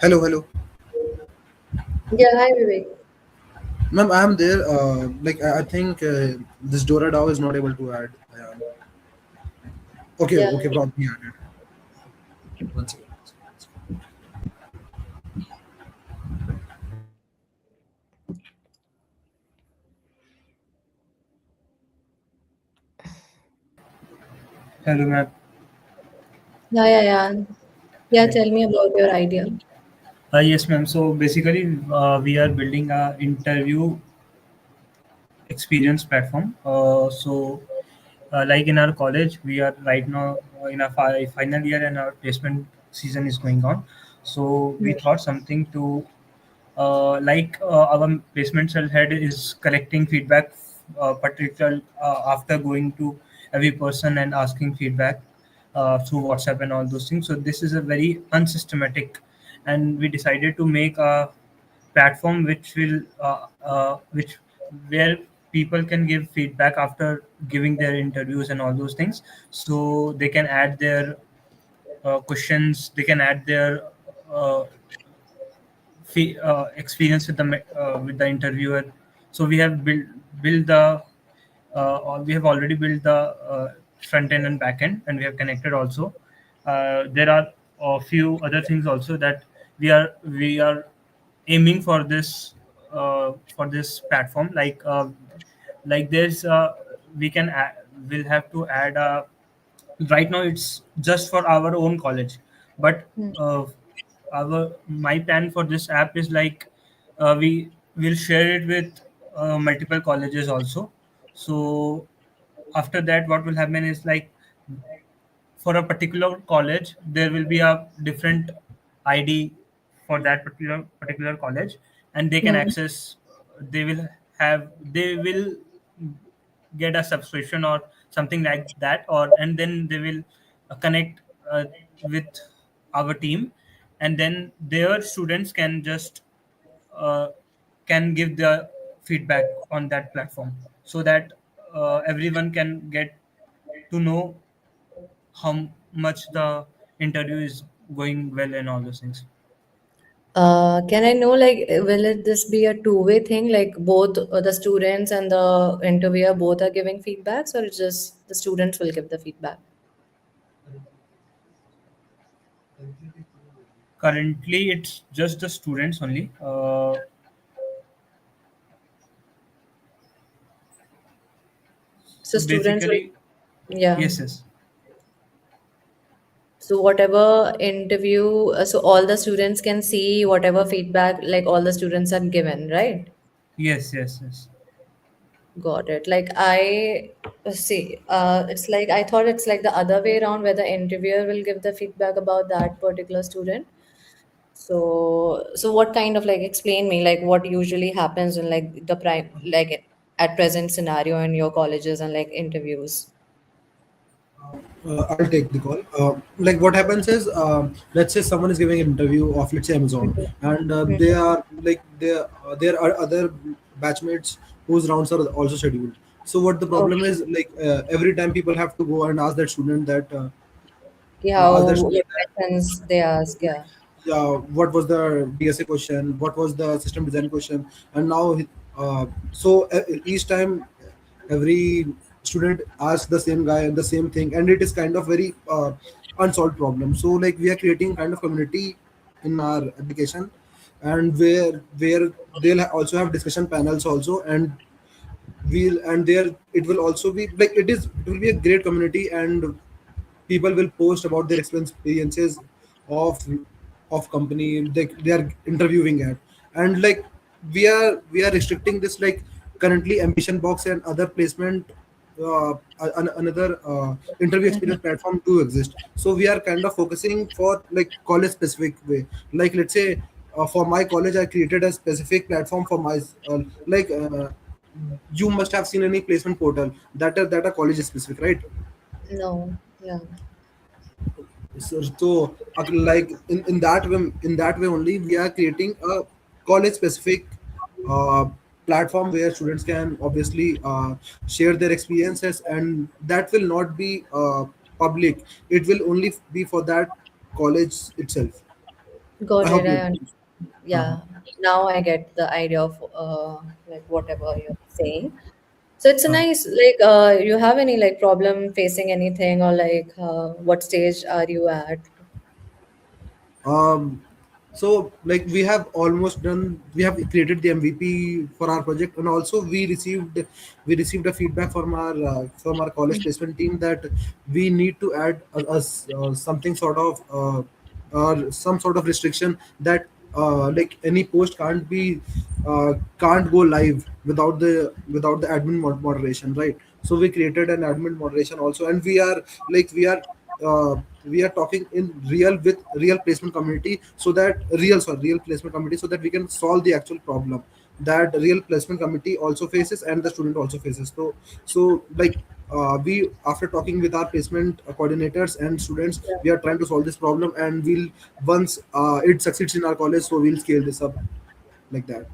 Hello, hello. Yeah, hi Vivek. Ma'am, I am there. I think this Dora DAO is not able to add. Okay, Yeah. okay, brought me added. One second. Hello, ma'am. Yeah, yeah, yeah. Yeah, tell me about your idea. Yes, ma'am. So basically, we are building a interview experience platform. Like in our college, we are right now in our final year, and our placement season is going on. So we thought something to our placement cell head is collecting feedback, particular after going to every person and asking feedback through WhatsApp and all those things. So this is a very unsystematic, and we decided to make a platform which where people can give feedback after giving their interviews and all those things. So they can add their questions, they can add their uh, experience with the interviewer. So we have built the or we have already built the front end and back end, and we have connected also. There are a few other things also that we are aiming for this platform. Like there's we can add, we'll have to add a right now it's just for our own college, but uh, our my plan for this app is like we will share it with multiple colleges also. So after that what will happen is like for a particular college there will be a different id for that particular college, and they can Hmm. access. They will get a subscription or something like that, or and then they will connect with our team, and then their students can just uh, can give the feedback on that platform, so that everyone can get to know how much the interview is going well and all those things. Can I know, like, will it this be a two-way thing? Like, both the students and the interviewer both are giving feedbacks, or it's just the students will give the feedback? Currently it's just the students only. So So students will, basically, yeah. yes, yes, So whatever interview, so all the students can see whatever feedback, like all the students are given, right? yes, yes, yes. Got it. Like I see, it's like I thought it's like the other way around where the interviewer will give the feedback about that particular student. So what kind of like explain me like what usually happens in like the prime like at present scenario in your colleges and like interviews. I'll take the call. Like what happens is, let's say someone is giving an interview of, let's say, Amazon, and they are like there are other batchmates whose rounds are also scheduled. So what the problem Okay. is, like every time people have to go and ask that student that Yeah, ask that what student questions they ask, yeah. yeah, what was the DSA question, what was the system design question, and now each time every student asks the same guy the same thing, and it is kind of very unsolved problem. So like we are creating kind of community in our application, and where they'll also have discussion panels also, and there it will also be like it will be a great community, and people will post about their experiences of company they are interviewing at. And like we are restricting this, like currently ambition box and other placement another interview experience platform do exist. So we are kind of focusing for like college specific way. Like let's say for my college I created a specific platform for my you must have seen any placement portal that are college specific, right? No, yeah. Like in that way only we are creating a college specific uh, platform where students can obviously share their experiences, and that will not be public. It will only be for that college itself. I Got hope it. you I understand. understand. Uh-huh. Yeah. Now I get the idea of like whatever you're saying. So it's a Uh-huh. nice like you have any like problem facing anything or like what stage are you at? Um, so like we have almost done. We have created the MVP for our project, and also we received a feedback from our college placement team that we need to add something sort of or some sort of restriction that like any post can't go live without the admin moderation, right? So we created an admin moderation also, and we are talking in real with real placement community, so that real placement community, so that we can solve the actual problem that real placement committee also faces and the student also faces. So like we after talking with our placement coordinators and students, Yeah. we are trying to solve this problem, and we'll once it succeeds in our college, so we'll scale this up like that.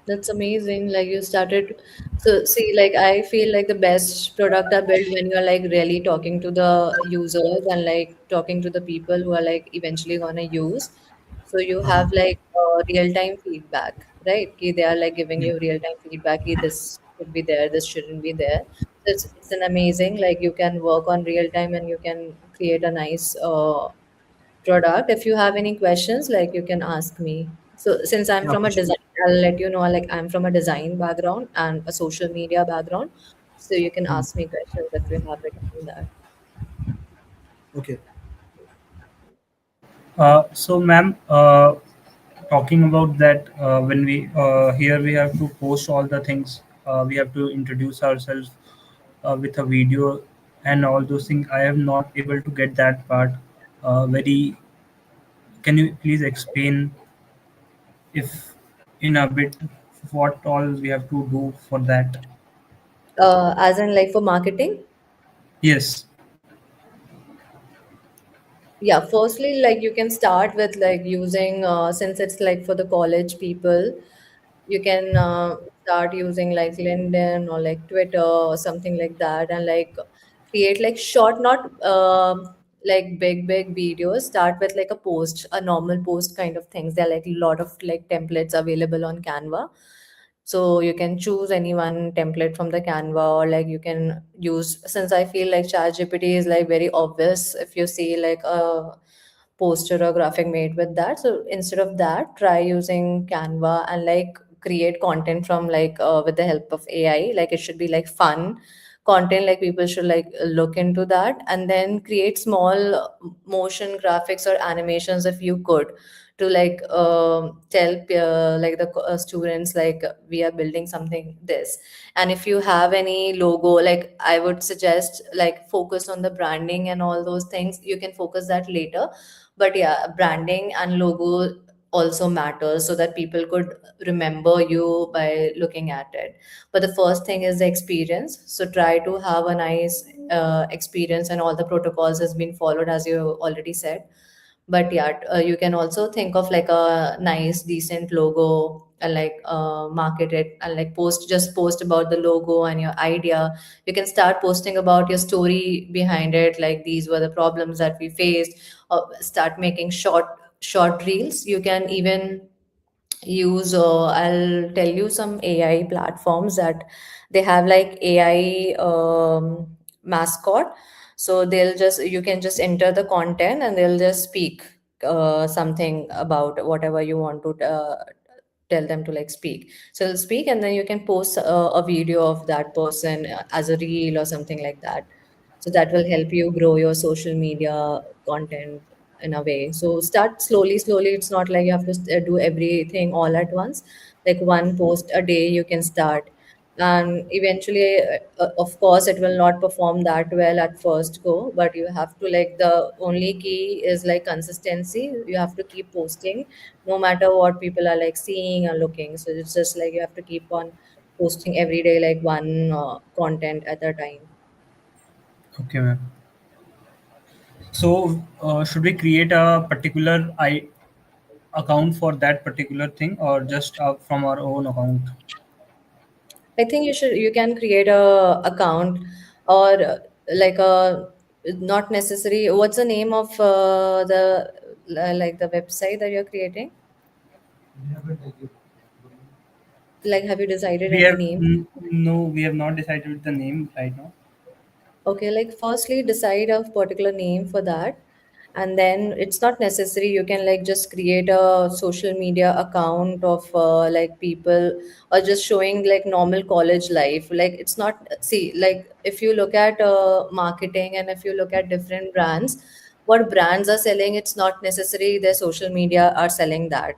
That's amazing. Like you started, so see, like I feel like the best product are built when you're like really talking to the users and like talking to the people who are like eventually gonna use. So you Uh-huh. have like real-time feedback, right? Ki they are like giving Yeah. you real-time feedback. Ki this should be there, this shouldn't be there. So it's an amazing like you can work on real time and you can create a nice product. If you have any questions, like you can ask me. So since I'm Yeah, from for a sure. design, I'll let you know like I'm from a design background and a social media background. So you can Hmm. ask me questions if you have it on that. Okay. So, ma'am, talking about that, when we here we have to post all the things. We have to introduce ourselves with a video and all those things. I am not able to get that part very Can you please explain if in a bit what all we have to do for that? As in like for marketing? Yes. Yeah, firstly, like you can start with like using, since it's like for the college people, you can start using like LinkedIn or like Twitter or something like that, and like create like short, not like big videos. Start with like a post, a normal post kind of things. There are like a lot of like templates available on Canva, so you can choose any one template from the Canva, or like you can use, since I feel like ChatGPT is like very obvious if you see like a poster or graphic made with that. So instead of that, try using Canva and like create content from like with the help of AI. Like it should be like fun content, like people should like look into that, and then create small motion graphics or animations if you could, to like tell like the students like we are building something this. And if you have any logo, like I would suggest like focus on the branding and all those things. You can focus that later, but yeah, branding and logo also matters so that people could remember you by looking at it. But the first thing is the experience, so try to have a nice experience, and all the protocols has been followed as you already said. But yeah, you can also think of like a nice decent logo, and like market it, and like post about the logo and your idea. You can start posting about your story behind it, like these were the problems that we faced, or start making short reels. You can even use I'll tell you some AI platforms that they have like AI mascot. So they'll just, you can just enter the content and they'll just speak something about whatever you want to tell them to like speak. So they'll speak, and then you can post a video of that person as a reel or something like that. So that will help you grow your social media content in a way. So start slowly. It's not like you have to do everything all at once. Like one post a day you can start, and eventually of course it will not perform that well at first go, but you have to like, the only key is like consistency. You have to keep posting no matter what people are like seeing or looking. So it's just like you have to keep on posting every day, like one content at a time. Okay, ma'am. So, should we create a particular account for that particular thing, or just from our own account? I think you can create a account, or like a, not necessary. What's the name of the like the website that you're creating? Like, have you decided We any have name? no, we have not decided the name right now. Okay, like firstly decide a particular name for that, and then it's not necessary. You can like just create a social media account of like people, or just showing like normal college life. Like it's not, see, like if you look at marketing, and if you look at different brands, what brands are selling, it's not necessary their social media are selling that.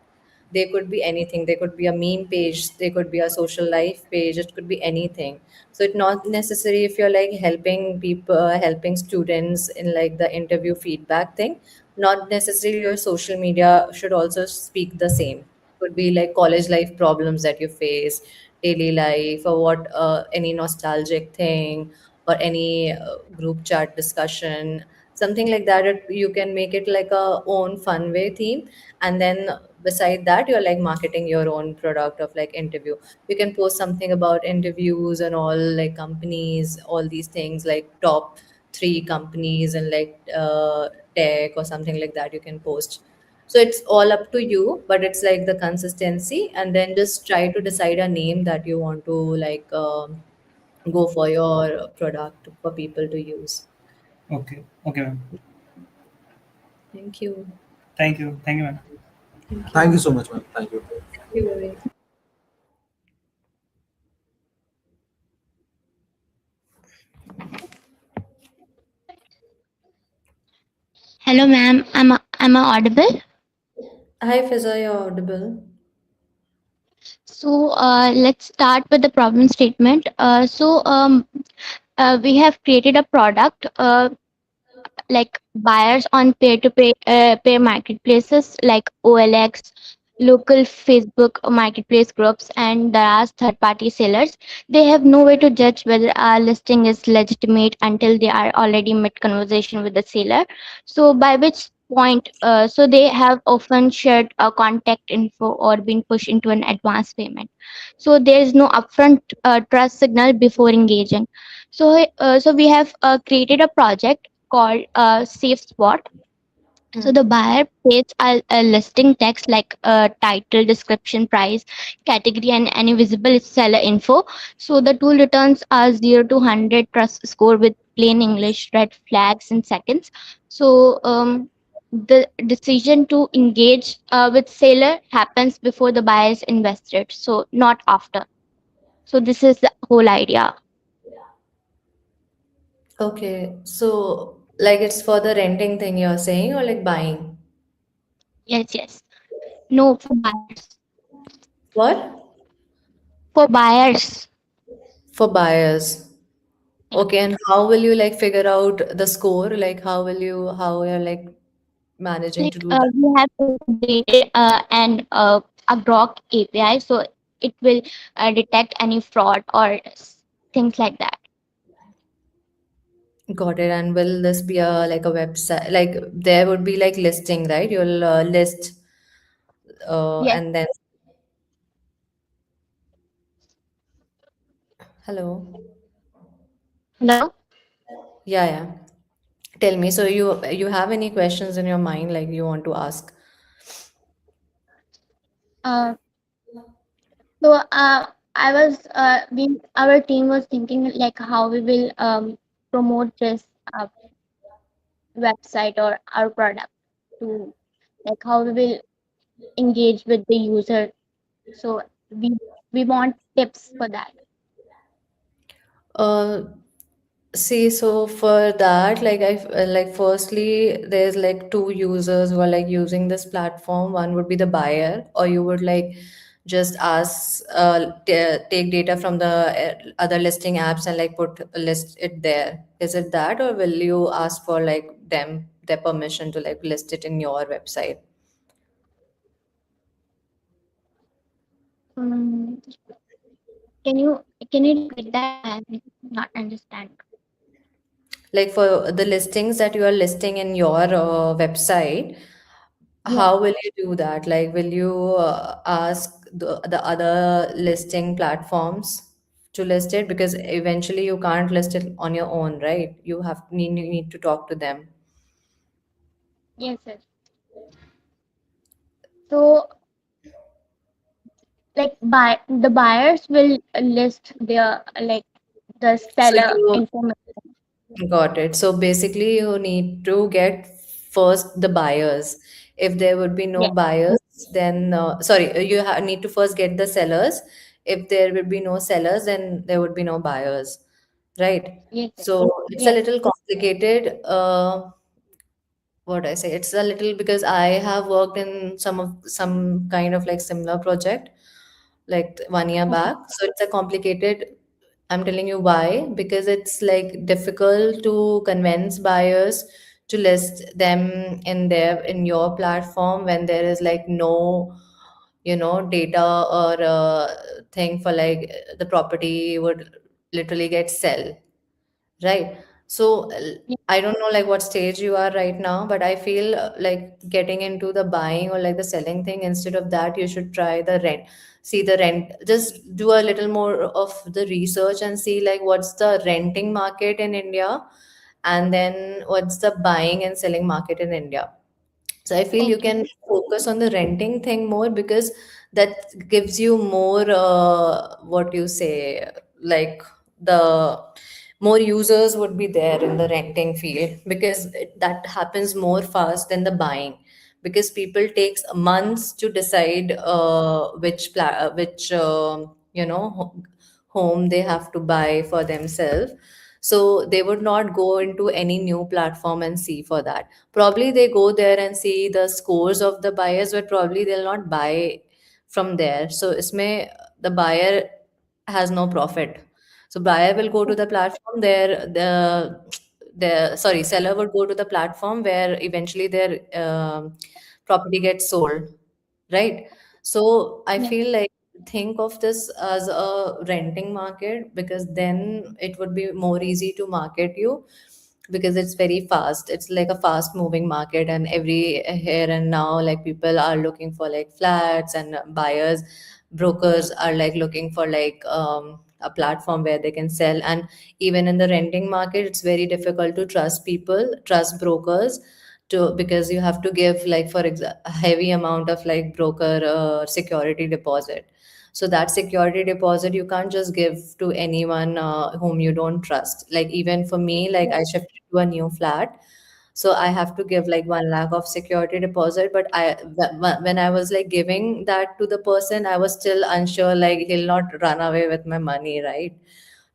They could be anything. They could be a meme page, they could be a social life page, it could be anything. So it's not necessary if you're like helping people, helping students in like the interview feedback thing, not necessarily your social media should also speak the same. Could be like college life problems that you face, daily life, or what any nostalgic thing, or any group chat discussion, something like that. You can make it like a own fun way theme, and then beside that you're like marketing your own product of like interview. You can post something about interviews and all, like companies, all these things, like top 3 companies, and like tech or something like that you can post. So it's all up to you, but it's like the consistency, and then just try to decide a name that you want to like go for your product for people to use. Okay, okay, ma'am. Thank you. Thank you, ma'am. Thank Thank you you. so much, ma'am. Thank you. Thank you, Vivek. Hello, ma'am. Am I audible? Hi, Fiza, you're audible. So let's start with the problem statement. We have created a product. like buyers on peer marketplaces like OLX, local Facebook marketplace groups, and there are third party sellers. They have no way to judge whether a listing is legitimate until they are already mid conversation with the seller. So by which point, so they have often shared a contact info or been pushed into an advance payment. So there is no upfront trust signal before engaging. So we have created a project called Safe Spot. So the buyer pays a listing text like title, description, price, category, and any visible seller info. So the tool returns a 0 to 100 trust score with plain English, red flags in seconds. So the decision to engage with seller happens before the buyer is invested, so not after. So this is the whole idea. Okay, so like it's for the renting thing you're saying, or like buying? Yes, yes. No, for buyers. What? For buyers. For buyers. Yeah. Okay, and how will you like figure out the score? Like how you're like managing to Like do that? we have integrated a Grok API, so it will detect any fraud or things like that. Got it. And will this be a like a website? Like there would be like listing, right? You'll list Yes. and then hello. Hello. Yeah, yeah. Tell me. So you have any questions in your mind like you want to ask? Uh, so I was we our team was thinking like how we will promote this uh, website or our product to, like how we will engage with the user. So we want tips for that. Uh, See, so for that, like like firstly, there's like two users who are like using this platform. One would be the buyer, or you would like just ask, take data from the other listing apps and like put list it there. Is it that, or will you ask for like their permission to like list it in your website? Um, can you can you repeat that? I did not understand. Like for the listings that you are listing in your website, Yeah. how will you do that? Like, will you ask the other listing platforms to list it? Because eventually you can't list it on your own, right? You need to talk to them. Yes, yes. So like the buyers will list their like the So seller you information. got it. So basically, you need to get first the buyers. If there would be no Yes, buyers, then sorry, need to first get the sellers. If there would be no sellers, then there would be no buyers, right? yes, yes, So it's a yes. little complicated. What I say, it's a little because I have worked in some kind of like similar project like 1 year Okay. back. So it's a complicated. I'm telling you why, because it's like difficult to convince buyers to list them in your platform when there is like no, data or thing for like the property would literally get sell. Right. So Yes, I don't know like what stage you are right now, but I feel like getting into the buying or like the selling thing, instead of that, you should try the rent. See the rent, just do a little more of the research and see like what's the renting market in India, and then what's the buying and selling market in India. So I feel you okay. can focus on the renting thing more, because that gives you more, what you say, like the more users would be there in the renting field, because that happens more fast than the buying, because people takes months to decide which home they have to buy for themselves. So they would not go into any new platform and see for that. Probably they go there and see the scores of the buyers, but probably they'll not buy from there. So isme the buyer has no profit. So buyer will go to the platform there. the sorry seller would go to the platform where eventually their property gets sold, right? So I Yeah. feel like think of this as a renting market, because then it would be more easy to market you, because it's very fast. It's like a fast moving market, and every here and now, like people are looking for like flats, and buyers, brokers are like looking for like a platform where they can sell. And even in the renting market, it's very difficult to trust people, trust brokers, to because you have to give like a heavy amount of like broker security deposit. So that security deposit you can't just give to anyone whom you don't trust. Like even for me, like I shifted to a new flat, so I have to give like 1 lakh of security deposit. But when I was like giving that to the person, I was still unsure like he'll not run away with my money, right?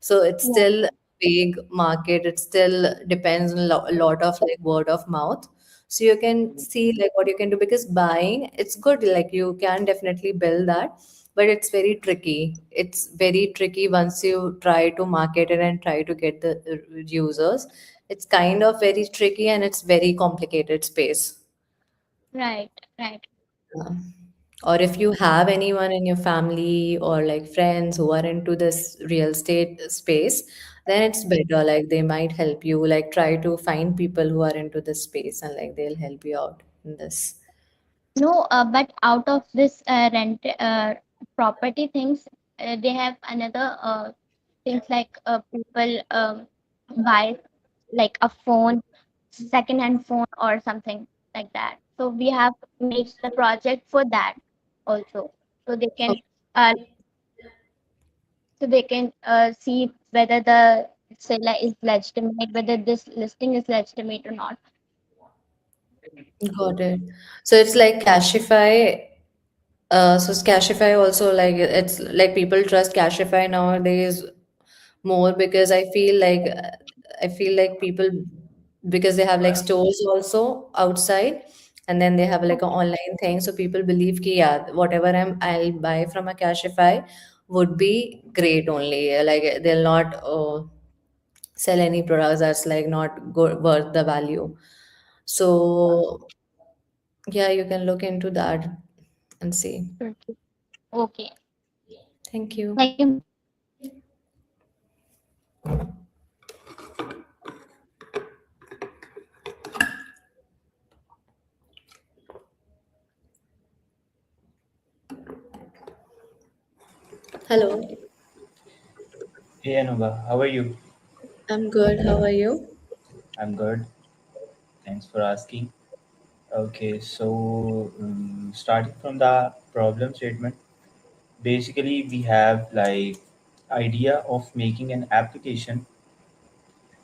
So it's Yeah. still big market. It still depends on a lot of like word of mouth. So you can see like what you can do, because buying, it's good, like you can definitely build that, but it's very tricky. It's very tricky once you try to market it and try to get the users. It's kind of very tricky, and it's very complicated space. Right. Right. Yeah. Or if you have anyone in your family or like friends who are into this real estate space, then it's better. Like they might help you, like try to find people who are into this space, and like they'll help you out in this. No, but out of this rent property things, they have another things like people buy like a phone, second-hand phone or something like that. So we have made the project for that also, so they can uh, see whether the seller is legitimate, whether this listing is legitimate or not. Got it. So it's like Cashify. So Cashify also, like it's like people trust Cashify nowadays more, because I feel like people, because they have like stores also outside, and then they have like an online thing. So people believe ki yeah, whatever I'll buy from a Cashify would be great only. Like they'll not sell any products that's like not good, worth the value. So yeah, you can look into that and see. Okay. Okay. Thank you. Thank you. Hello, Hey Anubha, how are you? I'm good. How are you? I'm good. Thanks for asking. Okay, so starting from the problem statement, basically we have like idea of making an application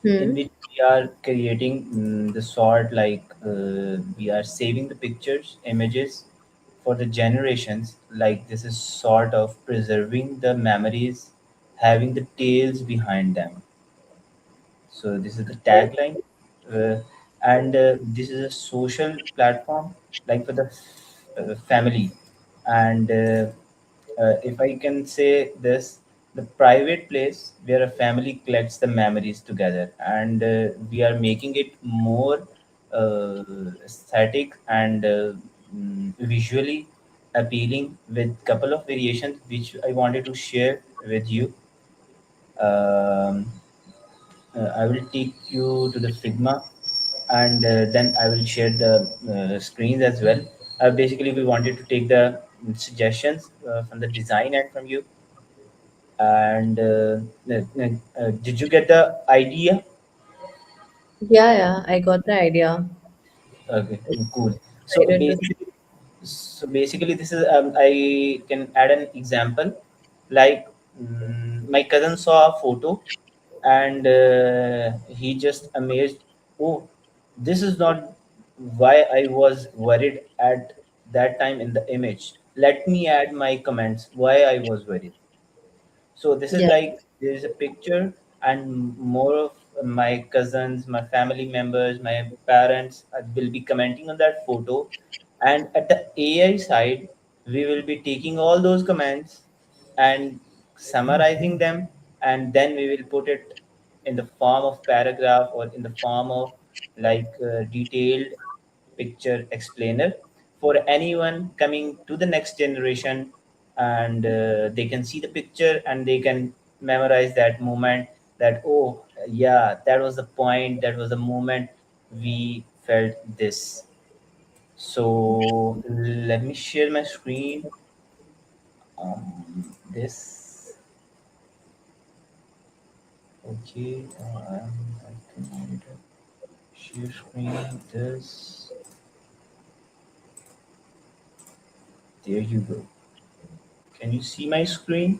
in Hmm. which we are creating the sort like we are saving the pictures, images for the generations. Like this is sort of preserving the memories, having the tales behind them. So this is the tagline, and this is a social platform like for the family. And if I can say this, the private place where a family collects the memories together, and we are making it more aesthetic and visually appealing with couple of variations which I wanted to share with you. Um, I will take you to the Figma, and then I will share the screens as well. Basically, we wanted to take the suggestions from the design and from you. And did you get the idea? Yeah, yeah, I got the idea. Okay, cool. So Excited with. basically, this is I can add an example. Like my cousin saw a photo, and he just amazed. Oh, this is not why I was worried at that time in the image. Let me add my comments why I was worried. So this is Yeah. like there is a picture, and more of my cousins, my family members, my parents will be commenting on that photo. And at the AI side, we will be taking all those comments and summarizing them, and then we will put it in the form of paragraph or in the form of detailed picture explainer for anyone coming to the next generation, and they can see the picture and they can memorize that moment, that oh yeah, that was the point, that was the moment we felt this. So let me share my screen. This okay. I can share screen. This, there you go. Can you see my screen?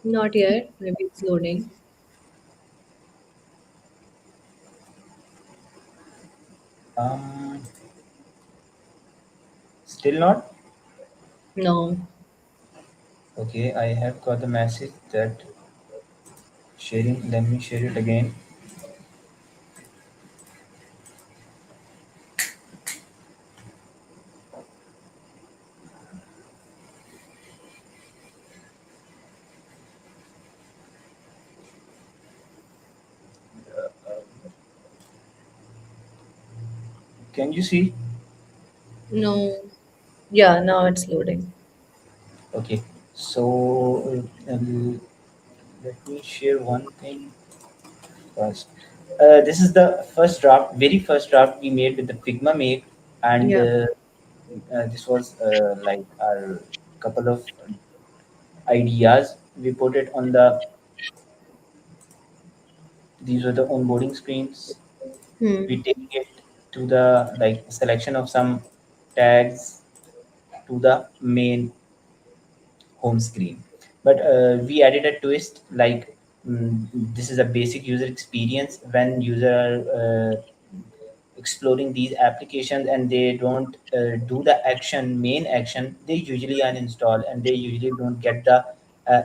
Not yet. Maybe it's loading. Um, Still not. No. Okay, I have got the message that sharing. Let me share it again. Can you see? No. Yeah, now it's loading. Okay, so let me share one thing first. This is the first draft, very first draft we made with the Figma Make, and Yeah. this was like our couple of ideas. We put it on the. These were the onboarding screens. Hmm. We take it to the selection of some tags to the main home screen. But we added a twist, this is a basic user experience. When user are exploring these applications and they don't do the main action, they usually uninstall and they usually don't get the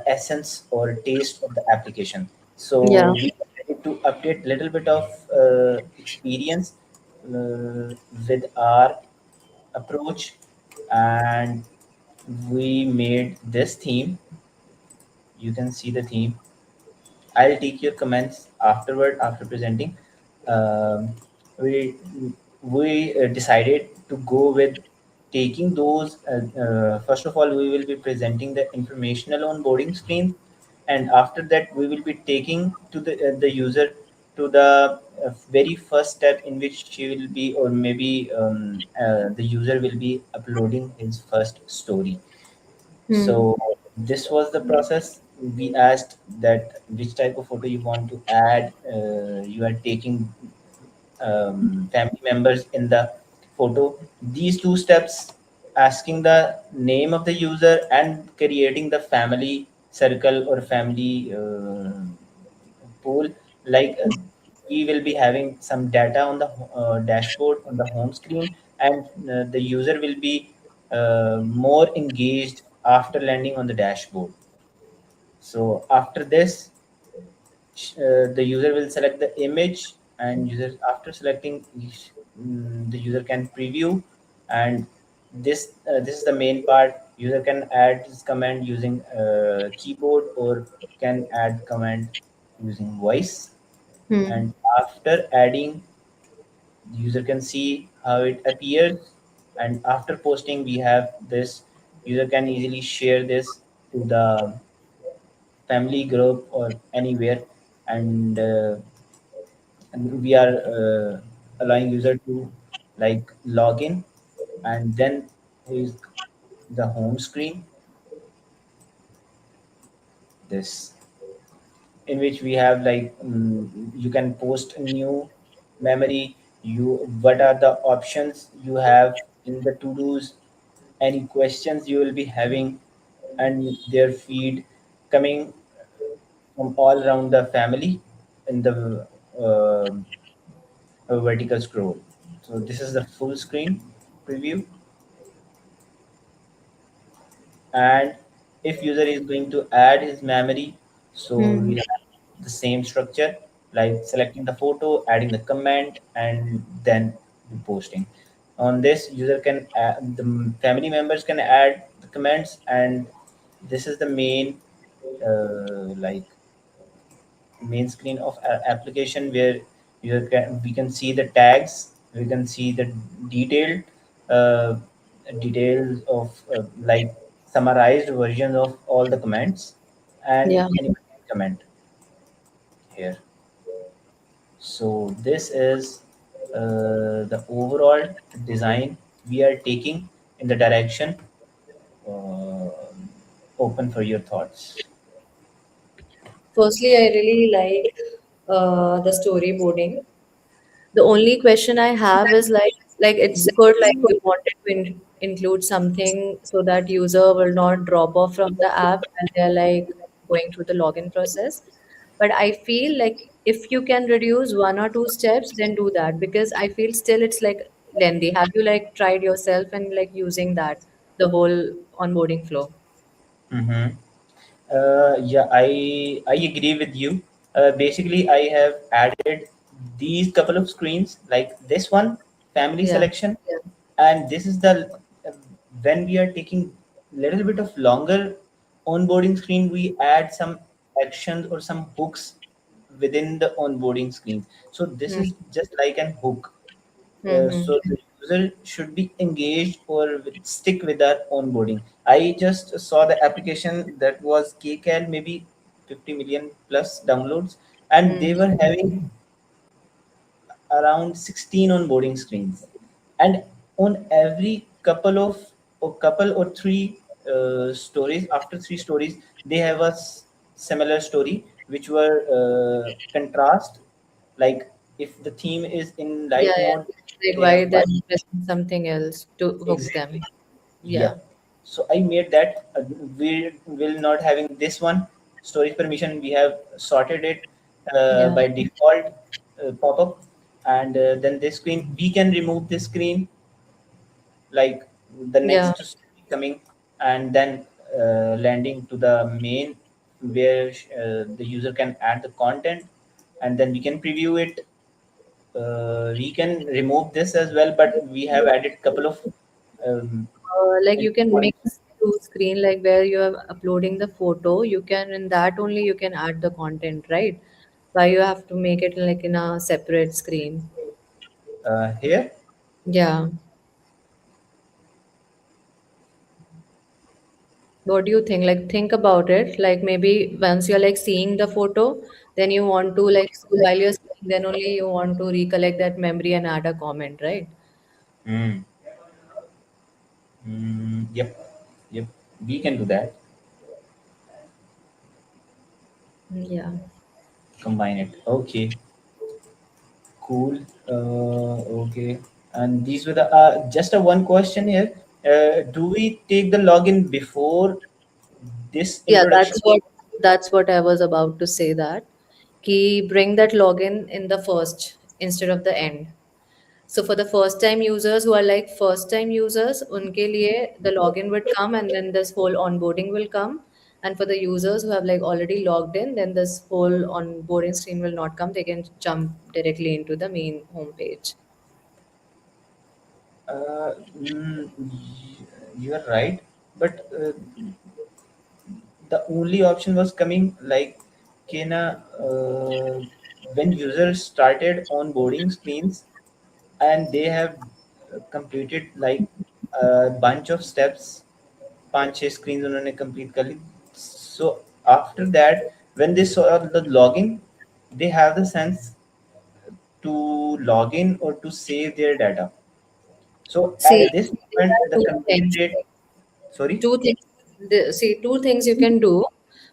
essence or taste of the application. So Yeah. we decided to update little bit of experience with our approach, and we made this theme. You can see the theme. I'll take your comments afterward after presenting. Um, we we decided to go with taking those. First of all, we will be presenting the informational onboarding screen, and after that, we will be taking to the user to the very first step in which she will be, or maybe the user will be uploading his first story. Hmm. So this was the process. We asked that which type of photo you want to add. You are taking family members in the photo. These two steps, asking the name of the user and creating the family circle or family pool, like we will be having some data on the dashboard on the home screen, and the user will be more engaged after landing on the dashboard. So after this, the user will select the image, and user after selecting the user can preview, and this is the main part. User can add his command using keyboard or can add command using voice, Hmm. and after adding, the user can see how it appears, and after posting we have this. User can easily share this to the family group or anywhere, and we are allowing user to log in, and then is the home screen, this, in which we have you can post a new memory. You, what are the options you have in the to do's, any questions you will be having, and their feed coming from all around the family in the vertical scroll. So this is the full screen preview, and if user is going to add his memory, so Hmm. we have the same structure, like selecting the photo, adding the comment, and then posting. On this, user can add, the family members can add the comments, and this is the main uh, like main screen of our application where we can see the tags, we can see the detailed uh, details of like summarized version of all the comments, and Yeah. anyone can comment here. So this is the overall design we are taking in the direction. uh, Open for your thoughts. Firstly, I really like the storyboarding. The only question I have is like it's good like we wanted to include something so that user will not drop off from the app when they're like going through the login process. But I feel like if you can reduce one or two steps, then do that because I feel still it's like lengthy. Have you like tried yourself and like using that the whole onboarding flow? Mm-hmm. Yeah, I agree with you. Basically, I have added these couple of screens like this one, family Yeah. selection, and this is the when we are taking little bit of longer onboarding screen, we add some actions or some hooks within the onboarding screen. So this Hmm. is just like an hook. Mm-hmm. So the user should be engaged or stick with our onboarding. I just saw the application that was KCal, maybe 50 million plus downloads, and Hmm. they were having around 16 onboarding screens, and on every couple or three stories, after three stories, they have a similar story which were contrast, like if the theme is in Yeah, light yeah. mode, Like they why have they're white. pressing something else to hook them. Exactly. Yeah. Yep. So I made that. We will not having this one storage permission. We have sorted it Yeah. by default pop up, and then this screen we can remove this screen like the Yeah. next story coming, and then landing to the main where the user can add the content, and then we can preview it. We can remove this as well, but we have added couple of um, Like you can points. mix two screen like where you are uploading the photo, you can in that only you can add the content, right? Why you have to make it like in a separate screen? Here. Yeah. What do you think? Like think about it. Like maybe once you're like seeing the photo, then you want to like while you're seeing, then only you want to recollect that memory and add a comment, right? Mm. Yep, yep. We can do that. Yeah. Combine it. Okay, cool. Okay. And these were the just a one question here. Do we take the login before this Yeah, introduction? that's what I was about to say that. Key bring that login in the first instead of the end. So for the first time users who are like first time users, unke liye the login would come and then this whole onboarding will come. And for the users who have like already logged in, then this whole onboarding screen will not come. They can jump directly into the main homepage. Uh, mm, you are right, but the only option was coming like Kena when users started onboarding screens and they have completed like a bunch of steps, पांच छह screens उन्होंने complete कर ली. So after that, when they saw the login, they have the sense to log in or to save their data. So See, at this there moment, are the two conversion things. rate. Sorry. Two things. See, two things you can do.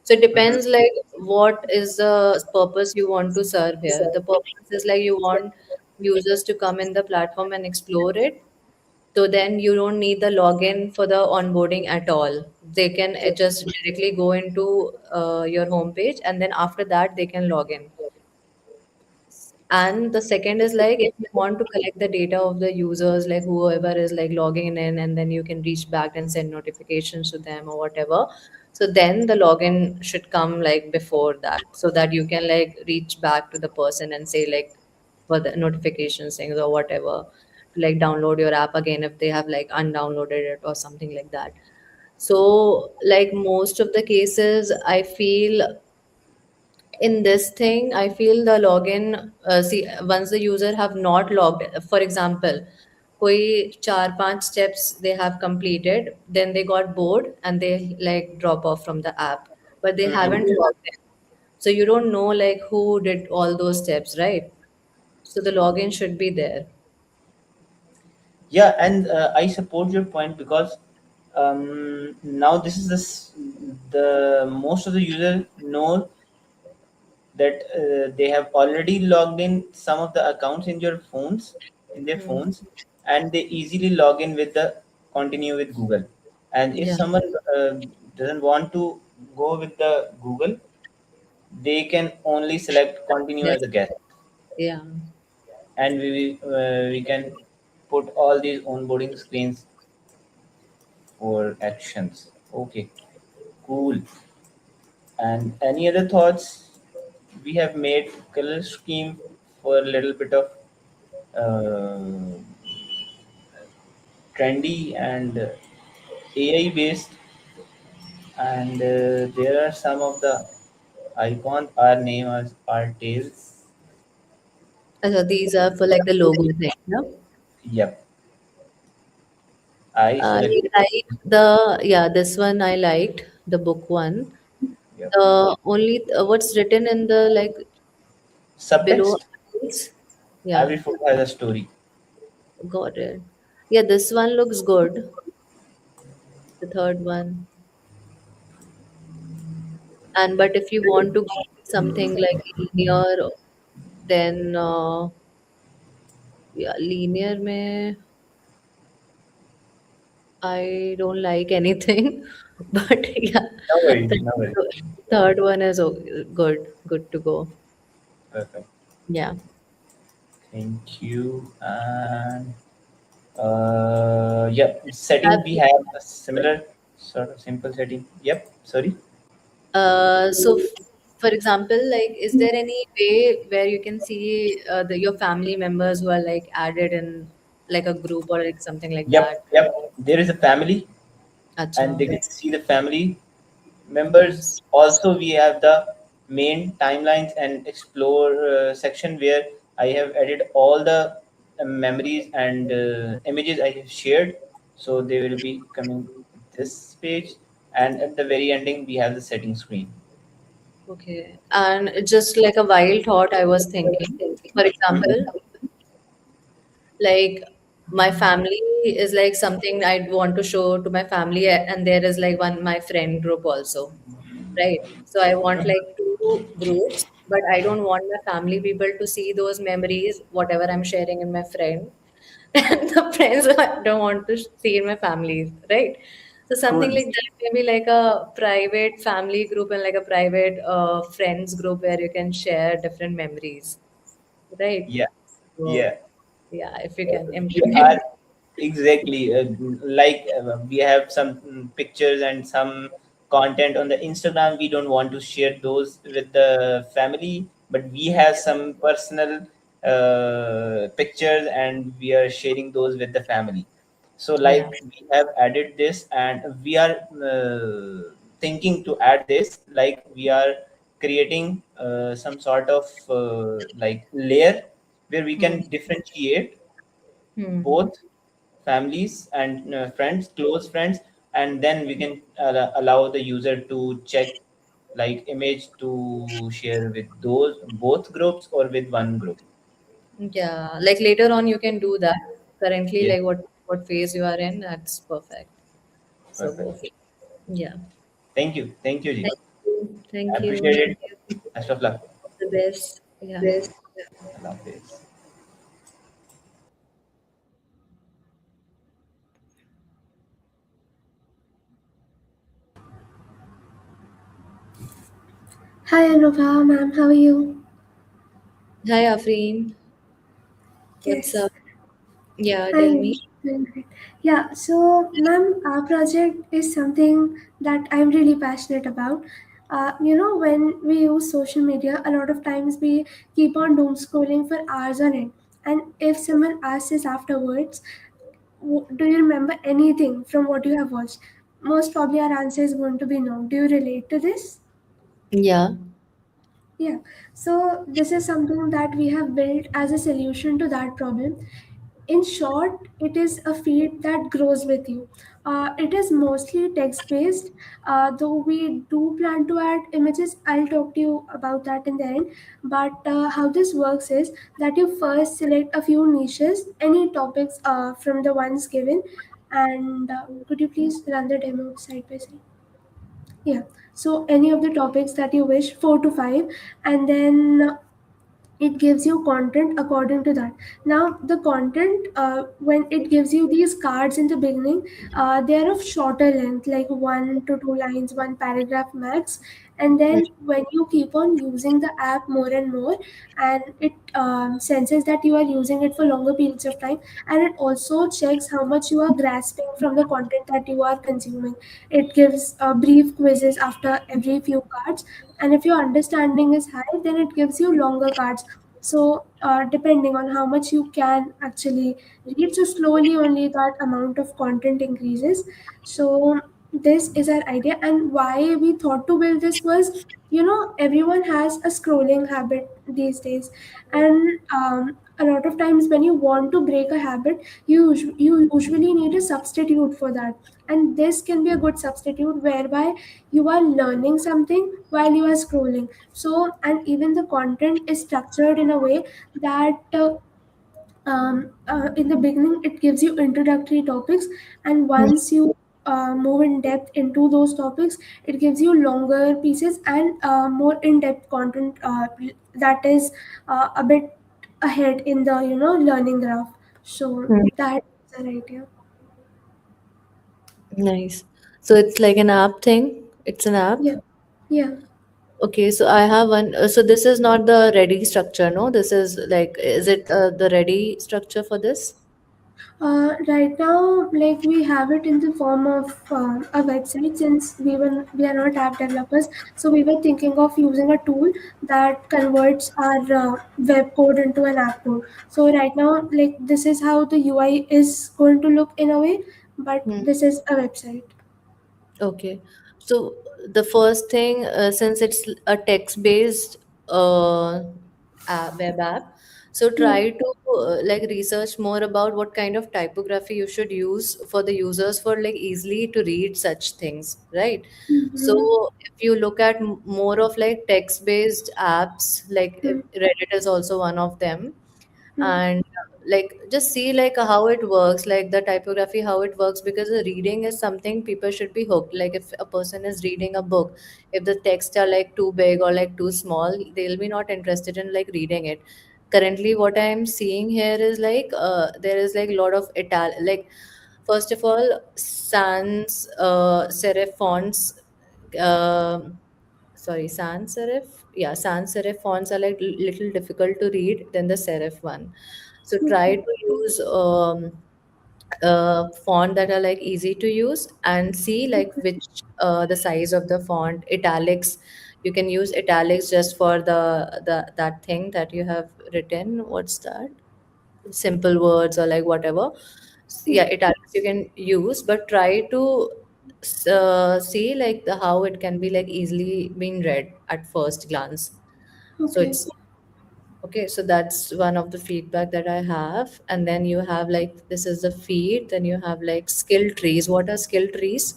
So it Mhm. depends like what is the purpose you want to serve here. The purpose is like you want users to come in the platform and explore it. So then you don't need the login for the onboarding at all. They can just directly go into your homepage and then after that they can log in. And the second is like if you want to collect the data of the users, like whoever is like logging in, and then you can reach back and send notifications to them or whatever. So then the login should come like before that, so that you can like reach back to the person and say like for the notifications things or whatever, to like download your app again if they have like undownloaded it or something like that. So like most of the cases, I feel in this thing, I feel the login, see, once the user have not logged, for example, koi 4 5 steps they have completed, then they got bored and they like drop off from the app, but they Mhm. haven't logged in. So you don't know like who did all those steps, right? So the login should be there. Yeah, and I support your point because now this is the most of the users know that they have already logged in some of the accounts in your phones in their Hmm. phones, and they easily log in with the continue with Google. And if Yeah. someone doesn't want to go with the Google, they can only select continue as Yes. a guest, Yeah. and we can put all these onboarding screens for actions. Okay, cool. And any other thoughts? We have made color scheme for a little bit of uh, trendy and AI based, and there are some of the icons. Our name as our tails. So these are for like the logo thing, yeah? Yep, I I selected. like the, yeah, this one I liked, the book one. Yep. The only what's written in the like below Subtext. articles. Yeah, Every photo has a story. got it. Yeah, this one looks good. The third one. And but if you want to go with something like linear, then yeah, linear mein I don't like anything. But yeah, No worries, the no worries. third one is good, good to go. Perfect. Yeah. Thank you. And yep, Have setting we you, have a similar sort of simple setting. Yep, sorry. so for example, like, is there any way where you can see your family members who are like added in like a group or like something like Yep, that? yep. There is a family, Acha. and they can see the family Hmm. members. Also, we have the main timelines and explore section where I have added all the memories and images I have shared. So they will be coming this page, and at the very ending, we have the setting screen. Okay. And just like a wild thought, I was thinking, for example, Mhm. like my family is like something I'd want to show to my family, and there is like one my friend group also, right? So I want like two groups, but I don't want my family people to see those memories, whatever I'm sharing in my friend, and the friends I don't want to see in my families, right? So something Cool. like that, maybe like a private family group and like a private friends group where you can share different memories, right? Yeah, So yeah. yeah, if you can We are implement. exactly like we have some pictures and some content on the Instagram. We don't want to share those with the family, but we have some personal pictures and we are sharing those with the family. So Yeah. like we have added this, and we are thinking to add this, like we are creating some sort of like layer where we Hmm. can differentiate Hmm. both families and friends, close friends, and then we can allow the user to check like image to share with those both groups or with one group. Yeah, like later on you can do that. Currently, Yes, like what phase you are in, that's perfect. So perfect. go for it. Yeah. Thank you, Ji. Thank you. I Thank you. appreciate it. Best of luck. All the best. Yeah. Allah Hafiz. Hi Anubha, ma'am, how are you? Hi, Afreen. What's Yes, up? Yeah, tell me. I'm doing great. Yeah, so ma'am, our project is something that I'm really passionate about. When we use social media, a lot of times we keep on doom scrolling for hours on end. And if someone asks us afterwards, do you remember anything from what you have watched? Most probably our answer is going to be no. Do you relate to this? Yeah. Yeah, so this is something that we have built as a solution to that problem. In short, it is a feed that grows with you. It is mostly text based, though we do plan to add images. I'll talk to you about that in the end. But how this works is that you first select a few niches, any topics from the ones given, and could you please run the demo side by side? Yeah. So any of the topics that you wish, four to five, and then it gives you content according to that. Now the content, when it gives you these cards in the beginning, they are of shorter length, like 1 to 2 lines, one paragraph max. And then when you keep on using the app more and more, and it senses that you are using it for longer periods of time, and it also checks how much you are grasping from the content that you are consuming. It gives brief quizzes after every few cards, and if your understanding is high, then it gives you longer cards. So depending on how much you can actually read, so slowly only that amount of content increases. So this is our idea, and why we thought to build this was, everyone has a scrolling habit these days. And a lot of times when you want to break a habit, you usually need a substitute for that. And this can be a good substitute, whereby you are learning something while you are scrolling. So, and even the content is structured in a way that in the beginning it gives you introductory topics, and once you move in depth into those topics, it gives you longer pieces and more in-depth content that is a bit ahead in the learning graph. So Hmm. that's the idea. Nice. So it's like an app thing. It's an app. Yeah, yeah. Okay, so I have one. So this is not the ready structure, no? This is like, is it the ready structure for this? Right now, like we have it in the form of a website, since we are not app developers, so we were thinking of using a tool that converts our web code into an app code. So right now, like this is how the UI is going to look in a way, but Hmm. this is a website. Okay. So the first thing, since it's a text-based uh, web app, so Yeah. try to like research more about what kind of typography you should use for the users for like easily to read such things, right? Mm-hmm. So if you look at more of like text-based apps, like Reddit is also one of them, Mm-hmm. and like just see like how it works, like the typography, how it works, because the reading is something people should be hooked. Like if a person is reading a book, if the text are like too big or like too small, they'll be not interested in like reading it. Currently what I am seeing here is like there is like a lot of like first of all sans serif fonts, um sans serif, yeah, sans serif fonts are like little difficult to read than the serif one. So try Okay. to use font that are like easy to use, and see like which the size of the font. Italics, you can use italics just for the that thing that you have written. What's that? Simple words or like whatever. Yeah. Yeah, italics you can use, but try to see like the how it can be like easily being read at first glance. So Okay. it's okay. So that's one of the feedback that I have. And then you have like, this is the feed, then you have like skill trees. What are skill trees?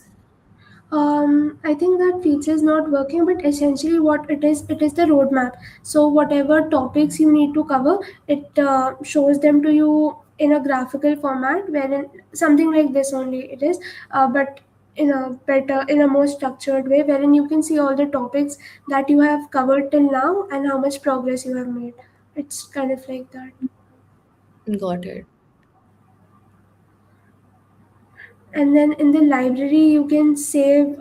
I think that feature is not working, but essentially what it is the roadmap. So whatever topics you need to cover, it shows them to you in a graphical format, wherein something like this only it is, but in a more structured way, wherein you can see all the topics that you have covered till now and how much progress you have made. It's kind of like that. Got it. And then in the library you can save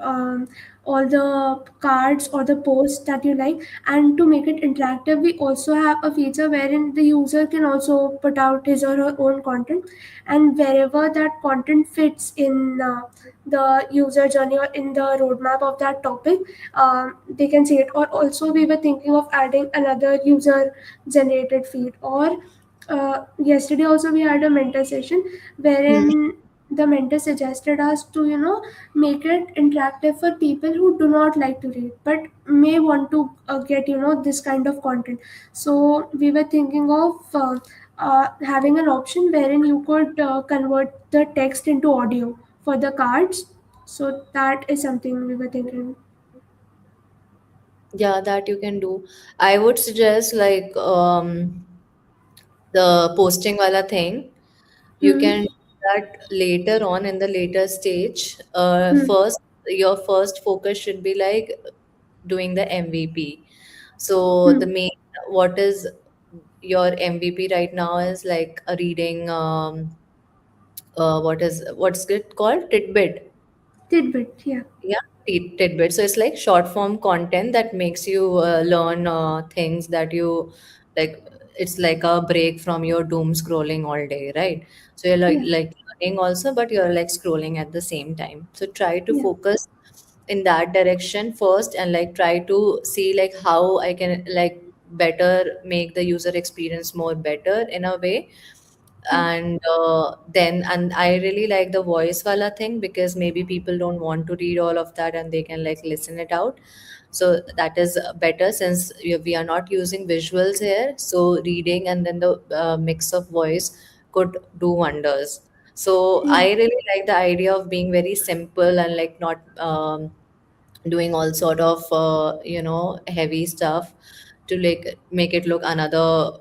all the cards or the posts that you like. And to make it interactive, we also have a feature wherein the user can also put out his or her own content, and wherever that content fits in the user journey or in the roadmap of that topic, they can see it. Or also we were thinking of adding another user generated feed. Or yesterday also we had a mentor session Hmm. wherein the mentor suggested us to, make it interactive for people who do not like to read but may want to get, this kind of content. So we were thinking of having an option wherein you could convert the text into audio for the cards. So that is something we were thinking. Yeah, that you can do. I would suggest like the posting wala thing. You Hmm. can do that later on in the later stage. Hmm. First, your first focus should be like doing the MVP. So the Hmm. main, what is your MVP right now is like a reading. What's it called? Tidbit. Tidbit, yeah. Yeah, tidbit. So it's like short form content that makes you learn things that you like. It's like a break from your doom scrolling all day, right? So you're Yeah. like learning also, but you're like scrolling at the same time. So try to Yeah. focus in that direction first, and like try to see like how I can like better make the user experience more better in a way. Hmm. And then and I really like the voice wala thing because maybe people don't want to read all of that and they can like listen it out. So that is better since we are not using visuals here, so reading and then the mix of voice could do wonders. So Yeah. I really like the idea of being very simple and like not doing all sort of heavy stuff to like make it look another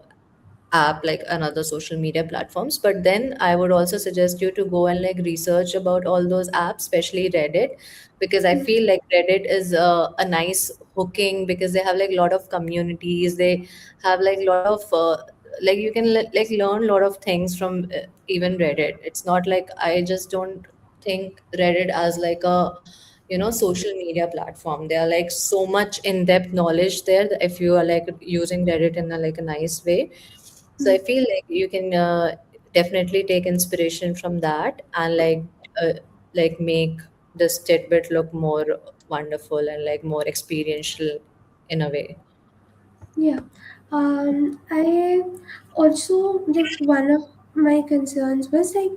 app, like another social media platforms. But then I would also suggest you to go and like research about all those apps, especially Reddit, because I Yeah. feel like Reddit is a nice hooking because they have like a lot of communities. They have like a lot of like you can like learn a lot of things from even Reddit. It's not like I just don't think Reddit as like a social media platform. There are like so much in-depth knowledge there that if you are like using Reddit in a like a nice way. So Hmm. I feel like you can definitely take inspiration from that and uh, like make this tidbit look more wonderful and like more experiential in a way. Yeah. I also, like, one of my concerns was like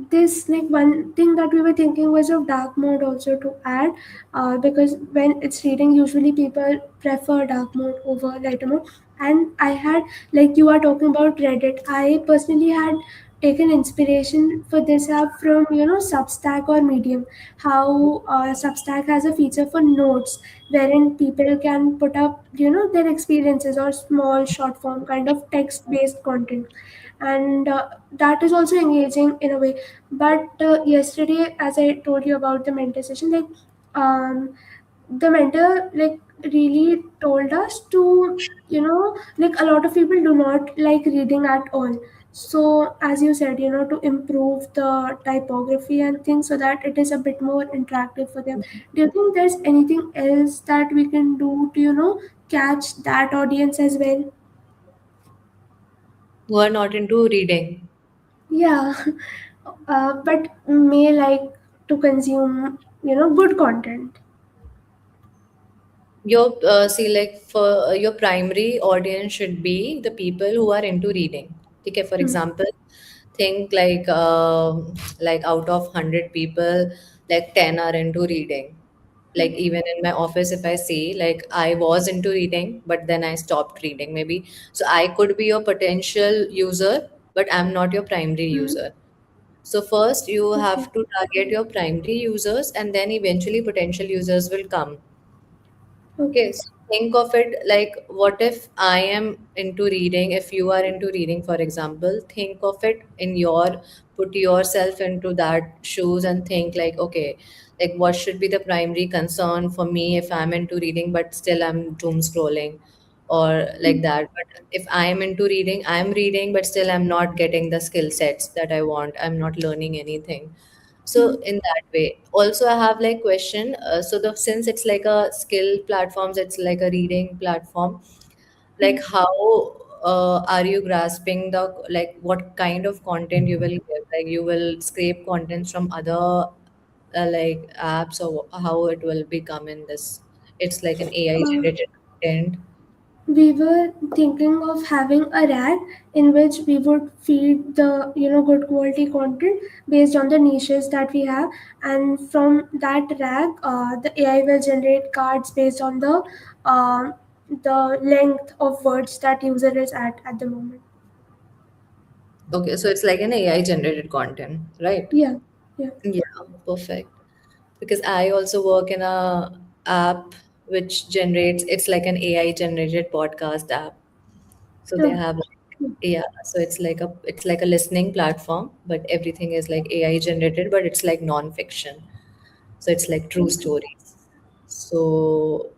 this, like one thing that we were thinking was of dark mode also to add, because when it's reading, usually people prefer dark mode over lighter mode. And I had, like you are talking about Reddit, I personally had taken inspiration for this app from, Substack or Medium. How Substack has a feature for notes wherein people can put up, their experiences or small short form kind of text based content. And that is also engaging in a way. But yesterday, as I told you about the mentor session, like, um, the mentor, like, really told us to, like, a lot of people do not like reading at all. So as you said, to improve the typography and things so that it is a bit more interactive for them. Do you think there's anything else that we can do to, catch that audience as well? Who are not into reading. Yeah. But may like to consume, good content. Your see like for your primary audience should be the people who are into reading. Okay, for Hmm. example, think like out of 100 people, like 10 are into reading. Like even in my office, if I see like I was into reading, but then I stopped reading, maybe. So I could be your potential user, but I'm not your primary Hmm. user. So first you Okay. have to target your primary users, and then eventually potential users will come. Okay, Okay. so think of it like what if I am into reading, if you are into reading, for example, think of it in your put yourself into that shoes and think like, okay, like what should be the primary concern for me if I'm into reading but still I'm doom scrolling or like Hmm. that. But if I am into reading, I'm reading but still I'm not getting the skill sets that I want. I'm not learning anything. Hmm. So in that way, also I have like question. So the since it's like a skill platforms, it's like a reading platform. Hmm. Like how are you grasping the like what kind of content you will give? Like you will scrape contents from other like apps or how it will become in this? It's like an AI Uh, generated content. we were thinking of having a rack in which we would feed the good quality content based on the niches that we have, and from that rack the AI will generate cards based on um the length of words that user is at the moment. Okay, so it's like an AI generated content, right? Yeah, yeah. Yeah, perfect. Because I also work in a app which generates, it's like an AI generated podcast app. So they Oh, have yeah, so it's like a listening platform, but everything is like AI generated, but it's like non-fiction. So it's like true stories. So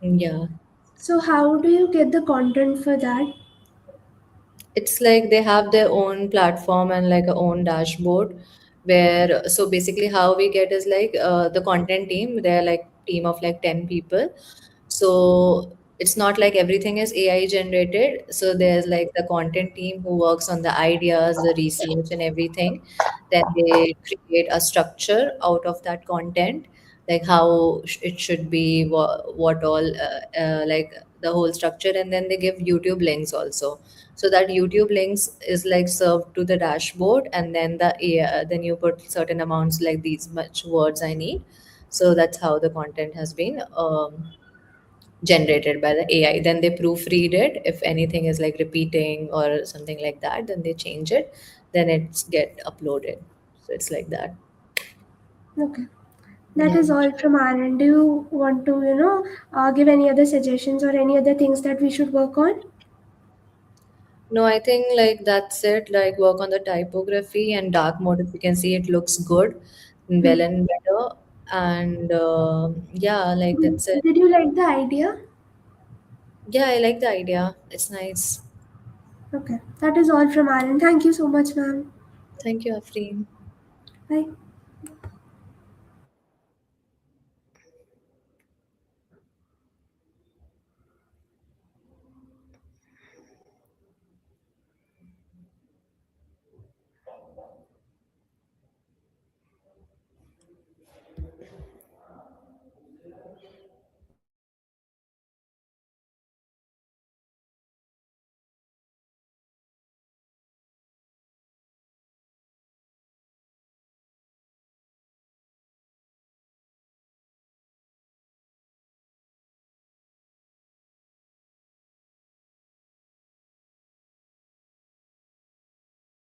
yeah, so how do you get the content for that? it's like they have their own platform and like a own dashboard where so basically how we get is like the content team, they're like team of like 10 people. So it's not like everything is AI generated, so there's like the content team who works on the ideas, the research and everything. Then they create a structure out of that content, like how it should be, what all like the whole structure, and then they give YouTube links also. So that YouTube links is like served to the dashboard, and then the AI, then you put certain amounts like these much words I need. So that's how the content has been generated by the AI. Then they proofread it. If anything is like repeating or something like that, then they change it. Then it's get uploaded. So it's like that. Okay, that Yeah. is all from our end. Do you want to give any other suggestions or any other things that we should work on? No, I think like that's it. Like work on the typography and dark mode. If you can see, it looks good, well Hmm. and better. And yeah, like that's it. Did you like the idea? Yeah, I like the idea. It's nice. Okay, that is all from our end. Thank you so much, ma'am. Thank you, Afreen. Bye.